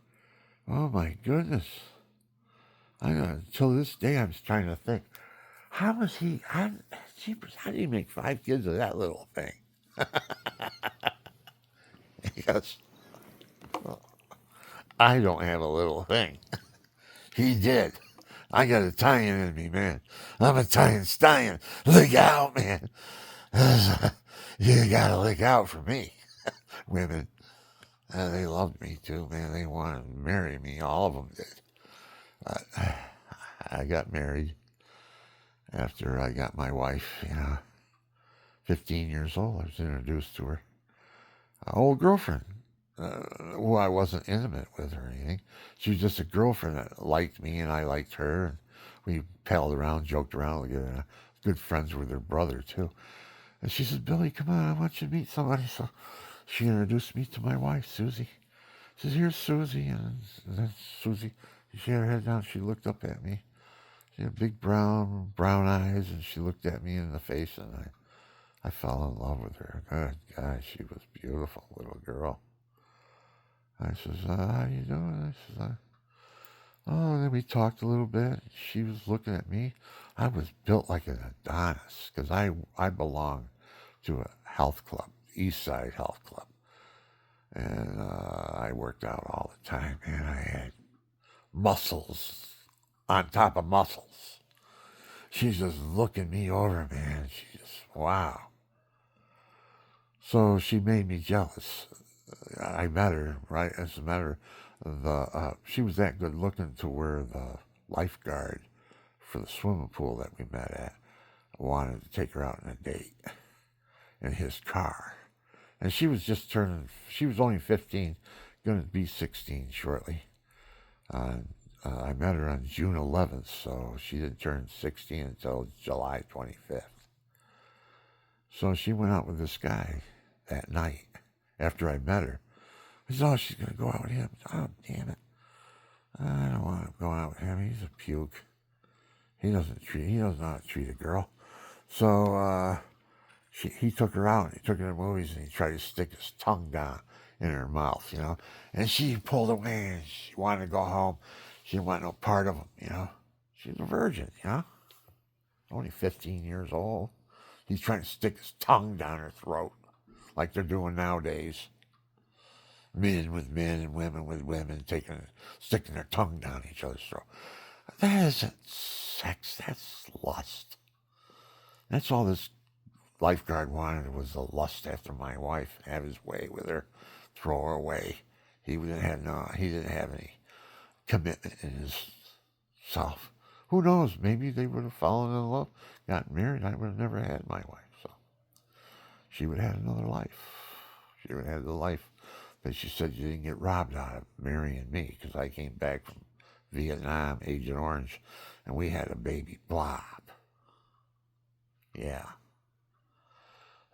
Oh my goodness. Till this day, I'm trying to think. How was he? How did he make 5 kids of that little thing? Because I don't have a little thing. He did. I got Italian in me, man. I'm Italian stallion. Look out, man. You gotta look out for me, women. They loved me too, man. They wanted to marry me. All of them did. I got married after I got my wife, 15 years old. I was introduced to her. Old girlfriend, who I wasn't intimate with or anything. She was just a girlfriend that liked me and I liked her. And we palled around, joked around together. Good friends with her brother, too. And she said, Billy, come on, I want you to meet somebody. So she introduced me to my wife, Susie. She says, here's Susie. And then Susie, she had her head down. She looked up at me. She had big brown eyes, and she looked at me in the face, and I fell in love with her. Good God, she was a beautiful little girl. I says, how you doing? I says, oh, and then we talked a little bit. She was looking at me. I was built like an Adonis because I belonged to a health club, East Side Health Club. And I worked out all the time, man. I had muscles on top of muscles. She's just looking me over, man. She just, wow. So she made me jealous. I met her, right? As a matter of she was that good looking to where the lifeguard for the swimming pool that we met at wanted to take her out on a date in his car. And she was she was only 15, going to be 16 shortly. I met her on June 11th, so she didn't turn 16 until July 25th. So she went out with this guy that night after I met her. I said, oh, she's going to go out with him. Oh, damn it. I don't want to go out with him. He's a puke. He doesn't know how to treat a girl. So he took her out. He took her to the movies, and he tried to stick his tongue down in her mouth, And she pulled away, and she wanted to go home. She didn't want no part of him, She's a virgin, Only 15 years old. He's trying to stick his tongue down her throat like they're doing nowadays. Men with men and women with women sticking their tongue down each other's throat. That isn't sex. That's lust. That's all this lifeguard wanted was the lust after my wife, have his way with her, throw her away. He didn't have any commitment in his self. Who knows? Maybe they would have fallen in love, got married. I would have never had my wife. So she would have had another life. She would have had the life that she said she didn't get robbed out of marrying me because I came back from Vietnam, Agent Orange, and we had a baby blob. Yeah.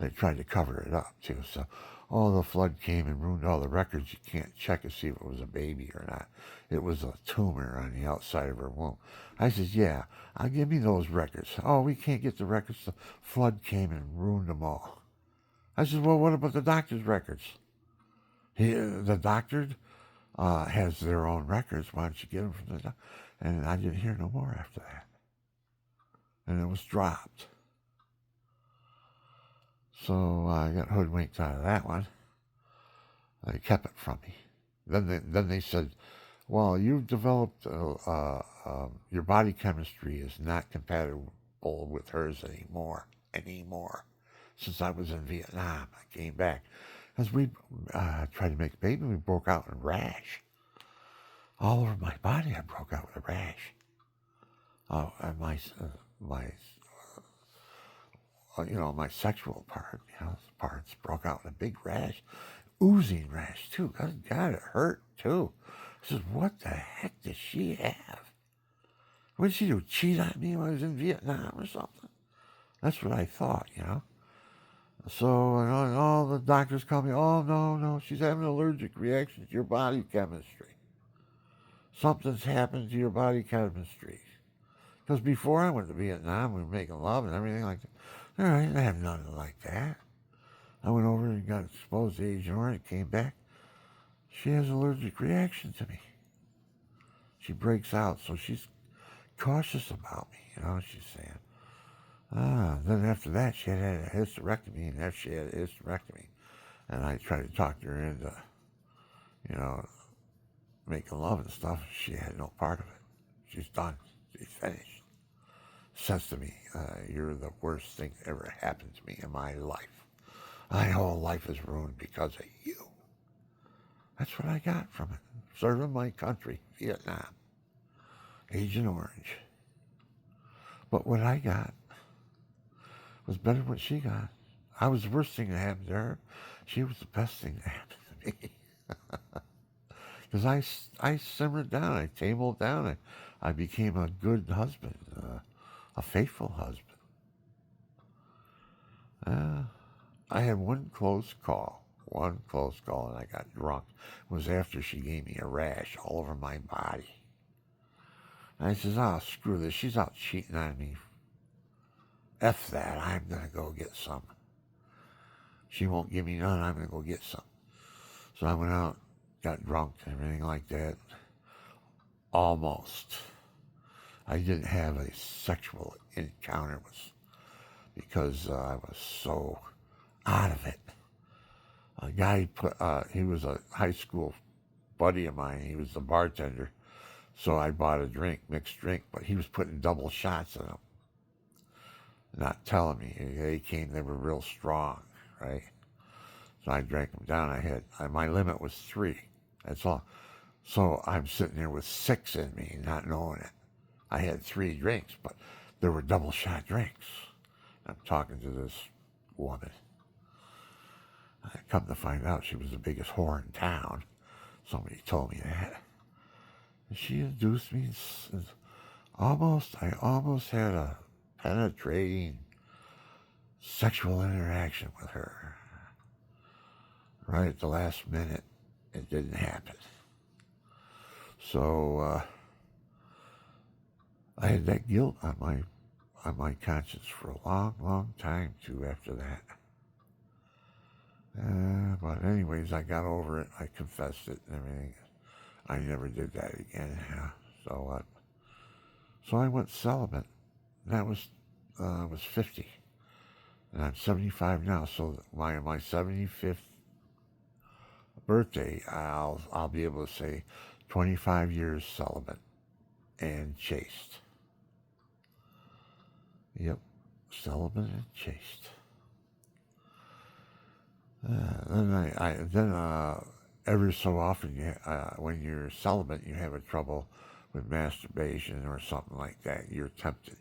They tried to cover it up, too. So, the flood came and ruined all the records. You can't check to see if it was a baby or not. It was a tumor on the outside of her womb. I said, yeah, give me those records. Oh, we can't get the records. The flood came and ruined them all. I said, well, what about the doctor's records? The doctor has their own records. Why don't you get them from the doctor? And I didn't hear no more after that. And it was dropped. So I got hoodwinked out of that one. They kept it from me. Then they said, well, you've developed, your body chemistry is not compatible with hers anymore. Since I was in Vietnam, I came back. As we tried to make a baby, we broke out in a rash. All over my body, I broke out with a rash. And my my sexual parts broke out in a big rash, oozing rash too. God, it hurt too. I said, what the heck does she have? What did she do? Cheat on me when I was in Vietnam or something? That's what I thought, So all the doctors call me, oh, no, she's having an allergic reaction to your body chemistry. Something's happened to your body chemistry. Because before I went to Vietnam, we were making love and everything like that. All right, I have nothing like that. I went over and got exposed to Agent Orange, came back. She has an allergic reaction to me. She breaks out, so she's cautious about me, she's saying. Then after that, she had a hysterectomy, and after she had a hysterectomy, and I tried to talk her into, you know, making love and stuff. She had no part of it. She's done. She's finished. Says to me, you're the worst thing that ever happened to me in my life. My whole life is ruined because of you. That's what I got from it. Serving my country, Vietnam, Agent Orange. But what I got was better than what she got. I was the worst thing that happened to her. She was the best thing that happened to me. Because I simmered down, I tabled down, I became a good husband, a faithful husband. I had one close call, and I got drunk. It was after she gave me a rash all over my body. And I says, oh, screw this, she's out cheating on me. F that, I'm going to go get some. She won't give me none, I'm going to go get some. So I went out, got drunk and everything like that. Almost. I didn't have a sexual encounter because I was so out of it. A guy he was a high school buddy of mine. He was the bartender. So I bought a drink, mixed drink, but he was putting double shots in them. Not telling me. They were real strong, right? So I drank them down. My limit was 3. That's all. So I'm sitting there with 6 in me, not knowing it. I had 3 drinks, but there were double shot drinks. I'm talking to this woman. I come to find out she was the biggest whore in town. Somebody told me that. And she induced me. I almost had a penetrating sexual interaction with her. Right at the last minute, it didn't happen. So I had that guilt on my conscience for a long, long time too. After that, but anyways, I got over it. I confessed it and everything. I never did that again. Yeah. So I went celibate. That was I was 50, and I'm 75 now. So my 75th birthday, I'll be able to say 25 years celibate and chaste. Yep, celibate and chaste. Then every so often, when you're celibate, you have a trouble with masturbation or something like that. You're tempted.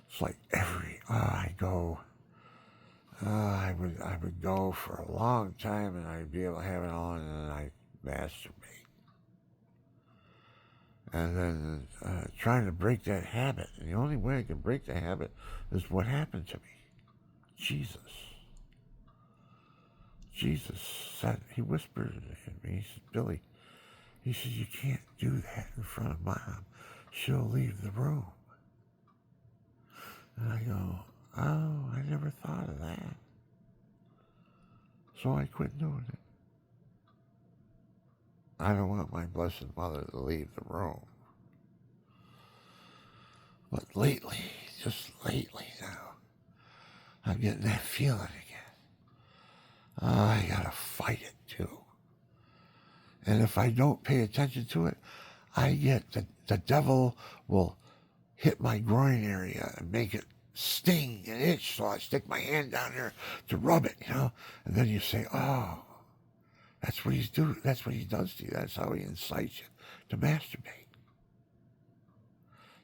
It's like I would go for a long time and I'd be able to have it on and then I'd masturbate. And then trying to break that habit. And the only way I can break the habit is what happened to me. Jesus said, he whispered to me, he said, Billy, he says, you can't do that in front of Mom. She'll leave the room. And I go, oh, I never thought of that. So I quit doing it. I don't want my blessed mother to leave the room. But just lately now, I'm getting that feeling again. I gotta fight it too. And if I don't pay attention to it, I get the devil will hit my groin area and make it sting and itch. So I stick my hand down there to rub it, And then you say, oh, that's what he's doing. That's what he does to you. That's how he incites you to masturbate.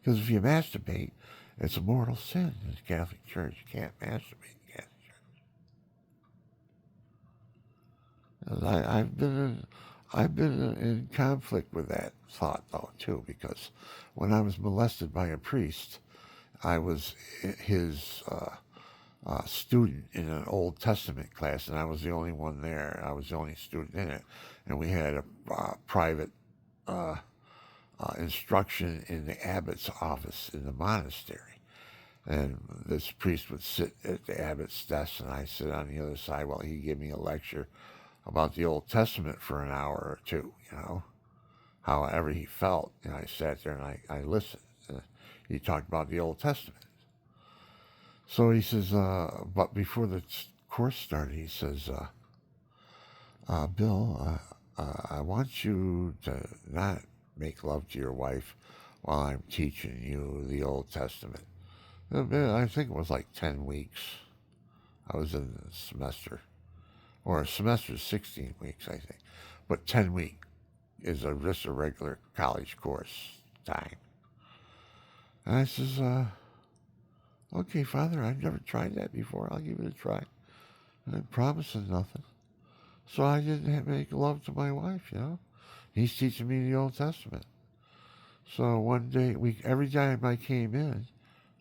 Because if you masturbate, it's a mortal sin in the Catholic Church. You can't masturbate in the Catholic Church. I've been in conflict with that thought though too, because when I was molested by a priest, I was his student in an Old Testament class, and I was the only one there. I was the only student in it, and we had a private instruction in the abbot's office in the monastery. And this priest would sit at the abbot's desk, and I sit on the other side while he gave me a lecture about the Old Testament for an hour or two, however he felt. And I sat there and I listened. He talked about the Old Testament. So he says, but before the course started, he says, Bill, I want you to not make love to your wife while I'm teaching you the Old Testament. I think it was like 10 weeks. I was in the semester. Or a semester is 16 weeks, I think. But 10 week is just a regular college course time. And I says, okay, Father, I've never tried that before. I'll give it a try. I'm promising nothing. So I didn't make love to my wife, you know. He's teaching me the Old Testament. So one day, every time I came in,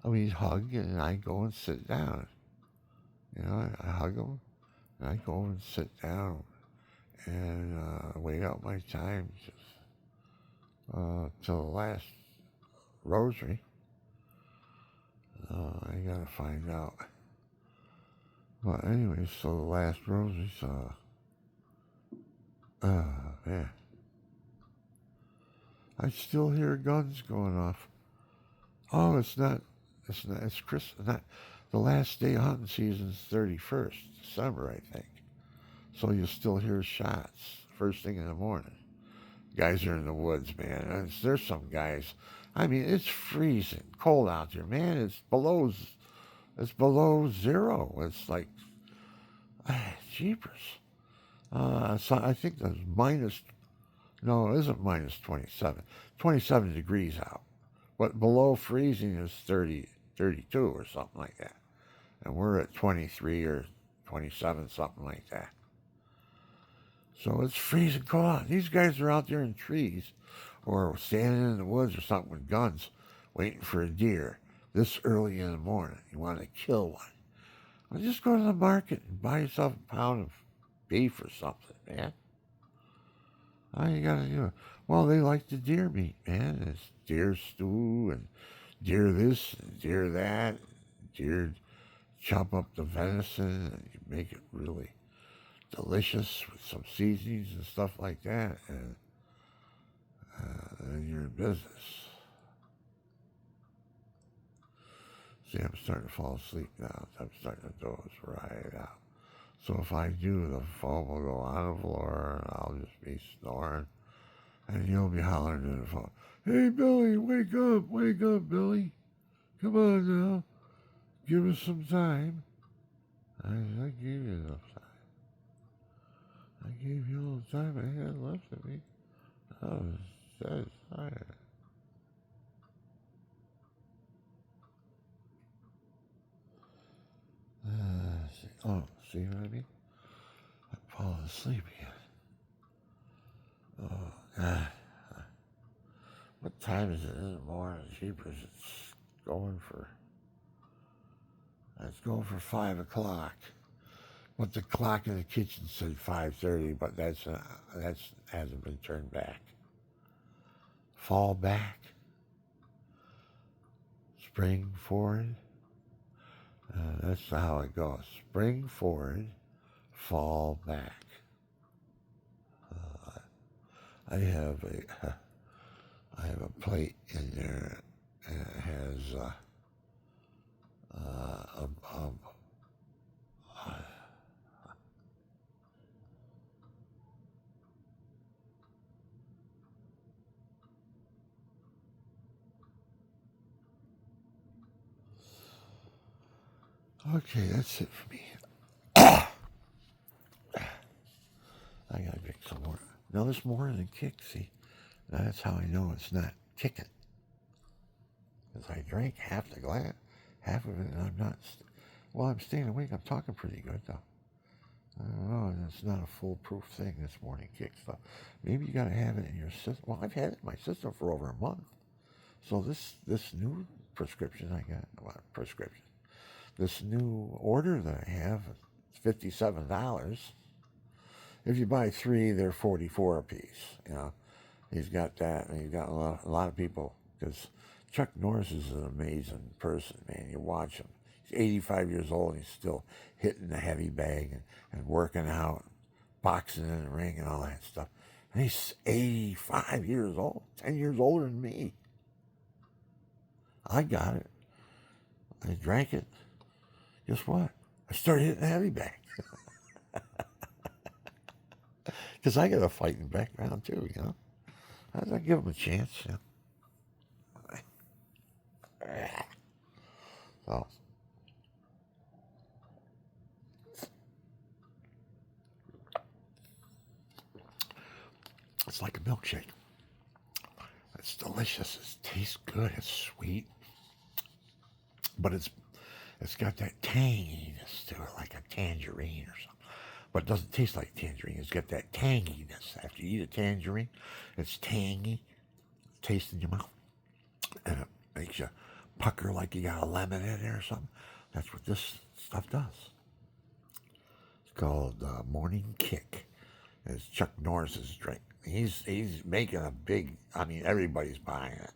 we'd hug and I'd go and sit down. You know, I hug him and I'd go and sit down and wait out my time till the last rosary. I gotta find out. But anyway, so the last rosary, man. I still hear guns going off. Oh, it's not, the last day of hunting season is 31st, December, I think. So you'll still hear shots first thing in the morning. Guys are in the woods, man. There's some guys. I mean, it's freezing cold out there, man. It's below zero. It's like, jeepers. So I think there's no, it isn't minus 27. 27 degrees out. But below freezing is 30, 32 or something like that. And we're at 23 or 27, something like that. So it's freezing cold. These guys are out there in trees or standing in the woods or something with guns waiting for a deer this early in the morning. You want to kill one. Well, just go to the market and buy yourself a pound of beef or something, man. All you gotta do. Well, they like the deer meat, man. It's deer stew and deer this and deer that. Deer chop up the venison and you make it really delicious with some seasonings and stuff like that, and then you're in business. See, I'm starting to fall asleep now. I'm starting to doze right out. So if I do, the phone will go on the floor, and I'll just be snoring, and you'll be hollering to the phone, "Hey, Billy, wake up, Billy. Come on now, give us some time." I gave you enough time. I gave you all the time I had left of me. I was dead tired. See what I mean? I'm falling asleep again. Oh, God. What time is it in the morning? Jeepers, it's going for 5 o'clock. But the clock in the kitchen said 5:30, but that's hasn't been turned back. Fall back. Spring forward. That's how it goes. Spring forward, fall back. I have a plate in there, and it has okay, that's it for me. I gotta drink some more. Now there's more than kick, see? That's how I know it's not kicking. Because I drank half the glass, half of it, and I'm not. Well, I'm staying awake. I'm talking pretty good, though. I don't know. It's not a foolproof thing, this morning kick stuff. Maybe you gotta have it in your system. Well, I've had it in my system for over a month. So this new prescription I got, this new order that I have, it's $57. If you buy three, they're 44 a piece. You know, he's got that, and he's got a lot of people, because Chuck Norris is an amazing person, man. You watch him. He's 85 years old, and he's still hitting the heavy bag and working out, boxing in the ring and all that stuff. And he's 85 years old, 10 years older than me. I got it. I drank it. Guess what? I started hitting the heavy bag. Because I got a fighting background too, you know. I give him a chance, you know. So, it's like a milkshake. It's delicious. It tastes good. It's sweet, but it's got that tanginess to it, like a tangerine or something. But it doesn't taste like tangerine. It's got that tanginess. After you eat a tangerine, it's tangy, taste in your mouth, and it makes you pucker like you got a lemon in there or something. That's what this stuff does. It's called Morning Kick. It's Chuck Norris's drink. He's making a big. I mean, everybody's buying it.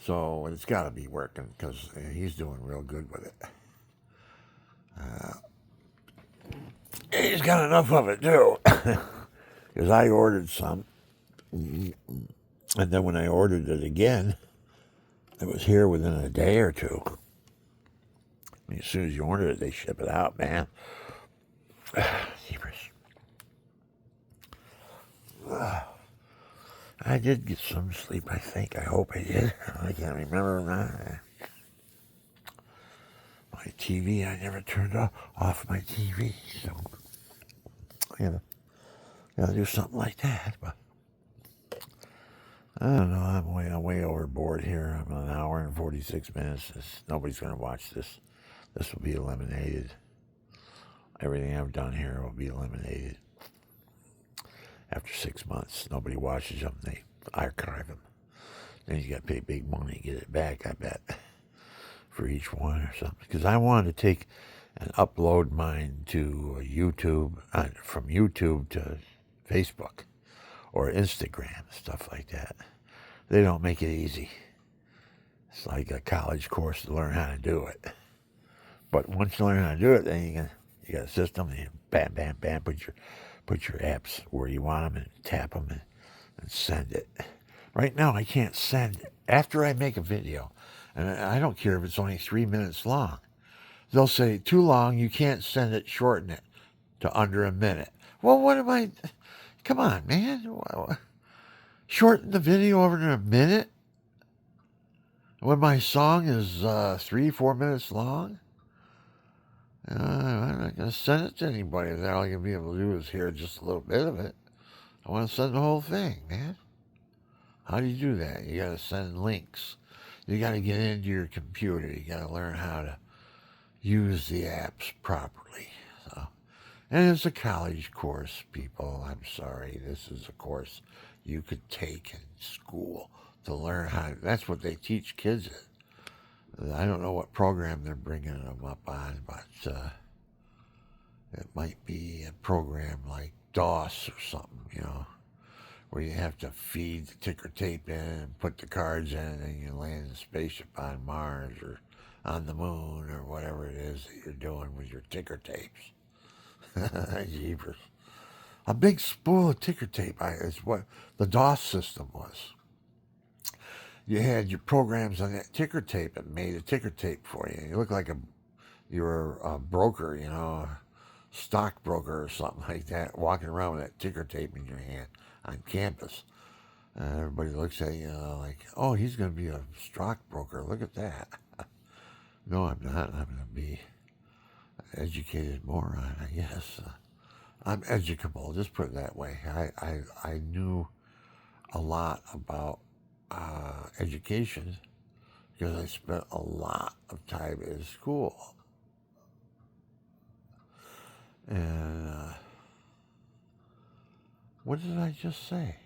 So it's got to be working because he's doing real good with it. He's got enough of it too. Because I ordered some, and then when I ordered it again, it was here within a day or two. I mean, as soon as you order it, they ship it out, man. I did get some sleep, I think. I hope I did. I can't remember now. My TV, I never turned off my TV, so I gotta do something like that. But I don't know. I'm way overboard here. I'm an hour and 46 minutes. Nobody's gonna watch this. This will be eliminated. Everything I've done here will be eliminated. After 6 months, nobody watches them. They archive them. Then you got to pay big money to get it back, I bet, for each one or something. Because I wanted to take and upload mine to YouTube, from YouTube to Facebook or Instagram, stuff like that. They don't make it easy. It's like a college course to learn how to do it. But once you learn how to do it, then you got a system, and you bam, bam, bam, put your apps where you want them and tap them and send it. Right now, I can't send it. After I make a video, and I don't care if it's only 3 minutes long, they'll say, too long, you can't send it, shorten it to under a minute. Well, what am I? Come on, man. Shorten the video over to a minute? When my song is 3-4 minutes long? I'm not going to send it to anybody. All I'm going to be able to do is hear just a little bit of it. I want to send the whole thing, man. How do you do that? You got to send links. You got to get into your computer. You got to learn how to use the apps properly. So, and it's a college course, people. I'm sorry. This is a course you could take in school to learn how. That's what they teach kids. I don't know what program they're bringing them up on, but it might be a program like DOS or something, where you have to feed the ticker tape in and put the cards in, and you land in a spaceship on Mars or on the moon or whatever it is that you're doing with your ticker tapes. Jeepers. A big spool of ticker tape is what the DOS system was. You had your programs on that ticker tape and made a ticker tape for you. You look like you were a broker, a stockbroker or something like that, walking around with that ticker tape in your hand on campus. Everybody looks at you like, oh, he's going to be a stockbroker. Look at that. No, I'm not. I'm going to be an educated moron, I guess. I'm educable, just put it that way. I knew a lot about education because I spent a lot of time in school. And what did I just say?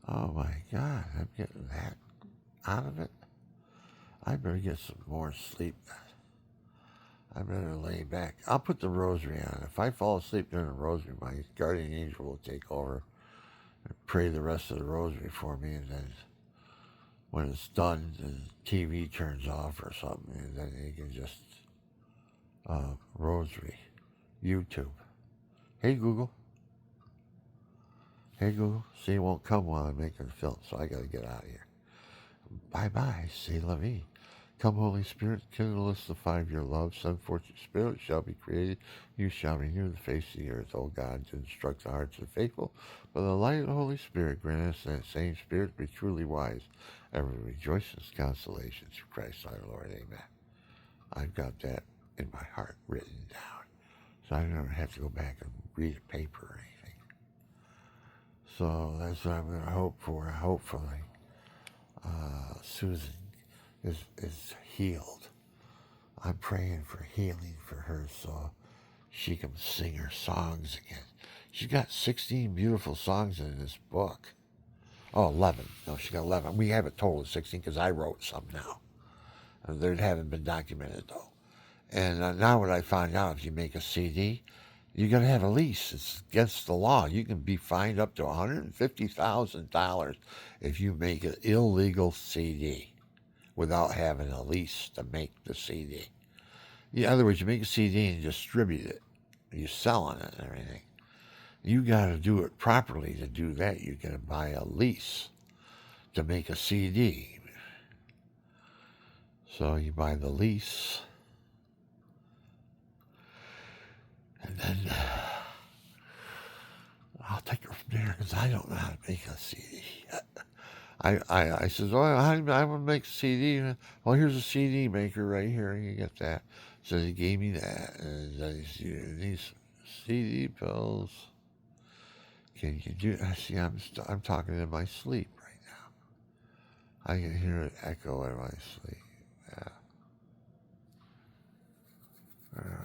Oh my God, I'm getting that out of it. I better get some more sleep. I better lay back. I'll put the rosary on. If I fall asleep during the rosary, my guardian angel will take over and pray the rest of the rosary for me, and then when it's done, the TV turns off or something, and then you can just rosary, YouTube. Hey Google, Hey Google, see, it won't come while I'm making the film, so I got to get out of here. Bye-bye, c'est la vie. Come, Holy Spirit, kindle us the 5-year love. Send forth your Spirit, shall be created. You shall renew the face of the earth, O God, to instruct the hearts of the faithful. By the light of the Holy Spirit, grant us that same Spirit to be truly wise, ever rejoices, consolation through Christ our Lord. Amen. I've got that in my heart written down, so I never have to go back and read a paper or anything. So that's what I'm going to hope for. Hopefully, Susan is healed. I'm praying for healing for her so she can sing her songs again. She's got 16 beautiful songs in this book. Oh, 11. No, she got 11. We have a total of 16 because I wrote some now. They haven't been documented, though. And now what I found out, if you make a CD, you got to have a lease. It's against the law. You can be fined up to $150,000 if you make an illegal CD without having a lease to make the CD. In other words, you make a CD and distribute it. You're selling it and everything. You got to do it properly to do that. You got to buy a lease to make a CD. So you buy the lease, and then I'll take her from there because I don't know how to make a CD. I said, oh, I'm going to make a CD. Well, here's a CD maker right here. You get that. So he gave me that. And these CD pills. Can you do? I see. I'm talking in my sleep right now. I can hear it echo in my sleep. Yeah.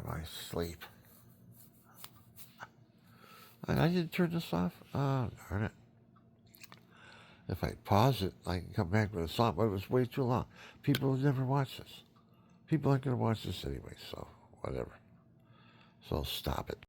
My sleep. And I didn't turn this off. Oh, darn it. If I pause it, I can come back with a song, but it was way too long. People will never watch this. People aren't going to watch this anyway, so whatever. So stop it.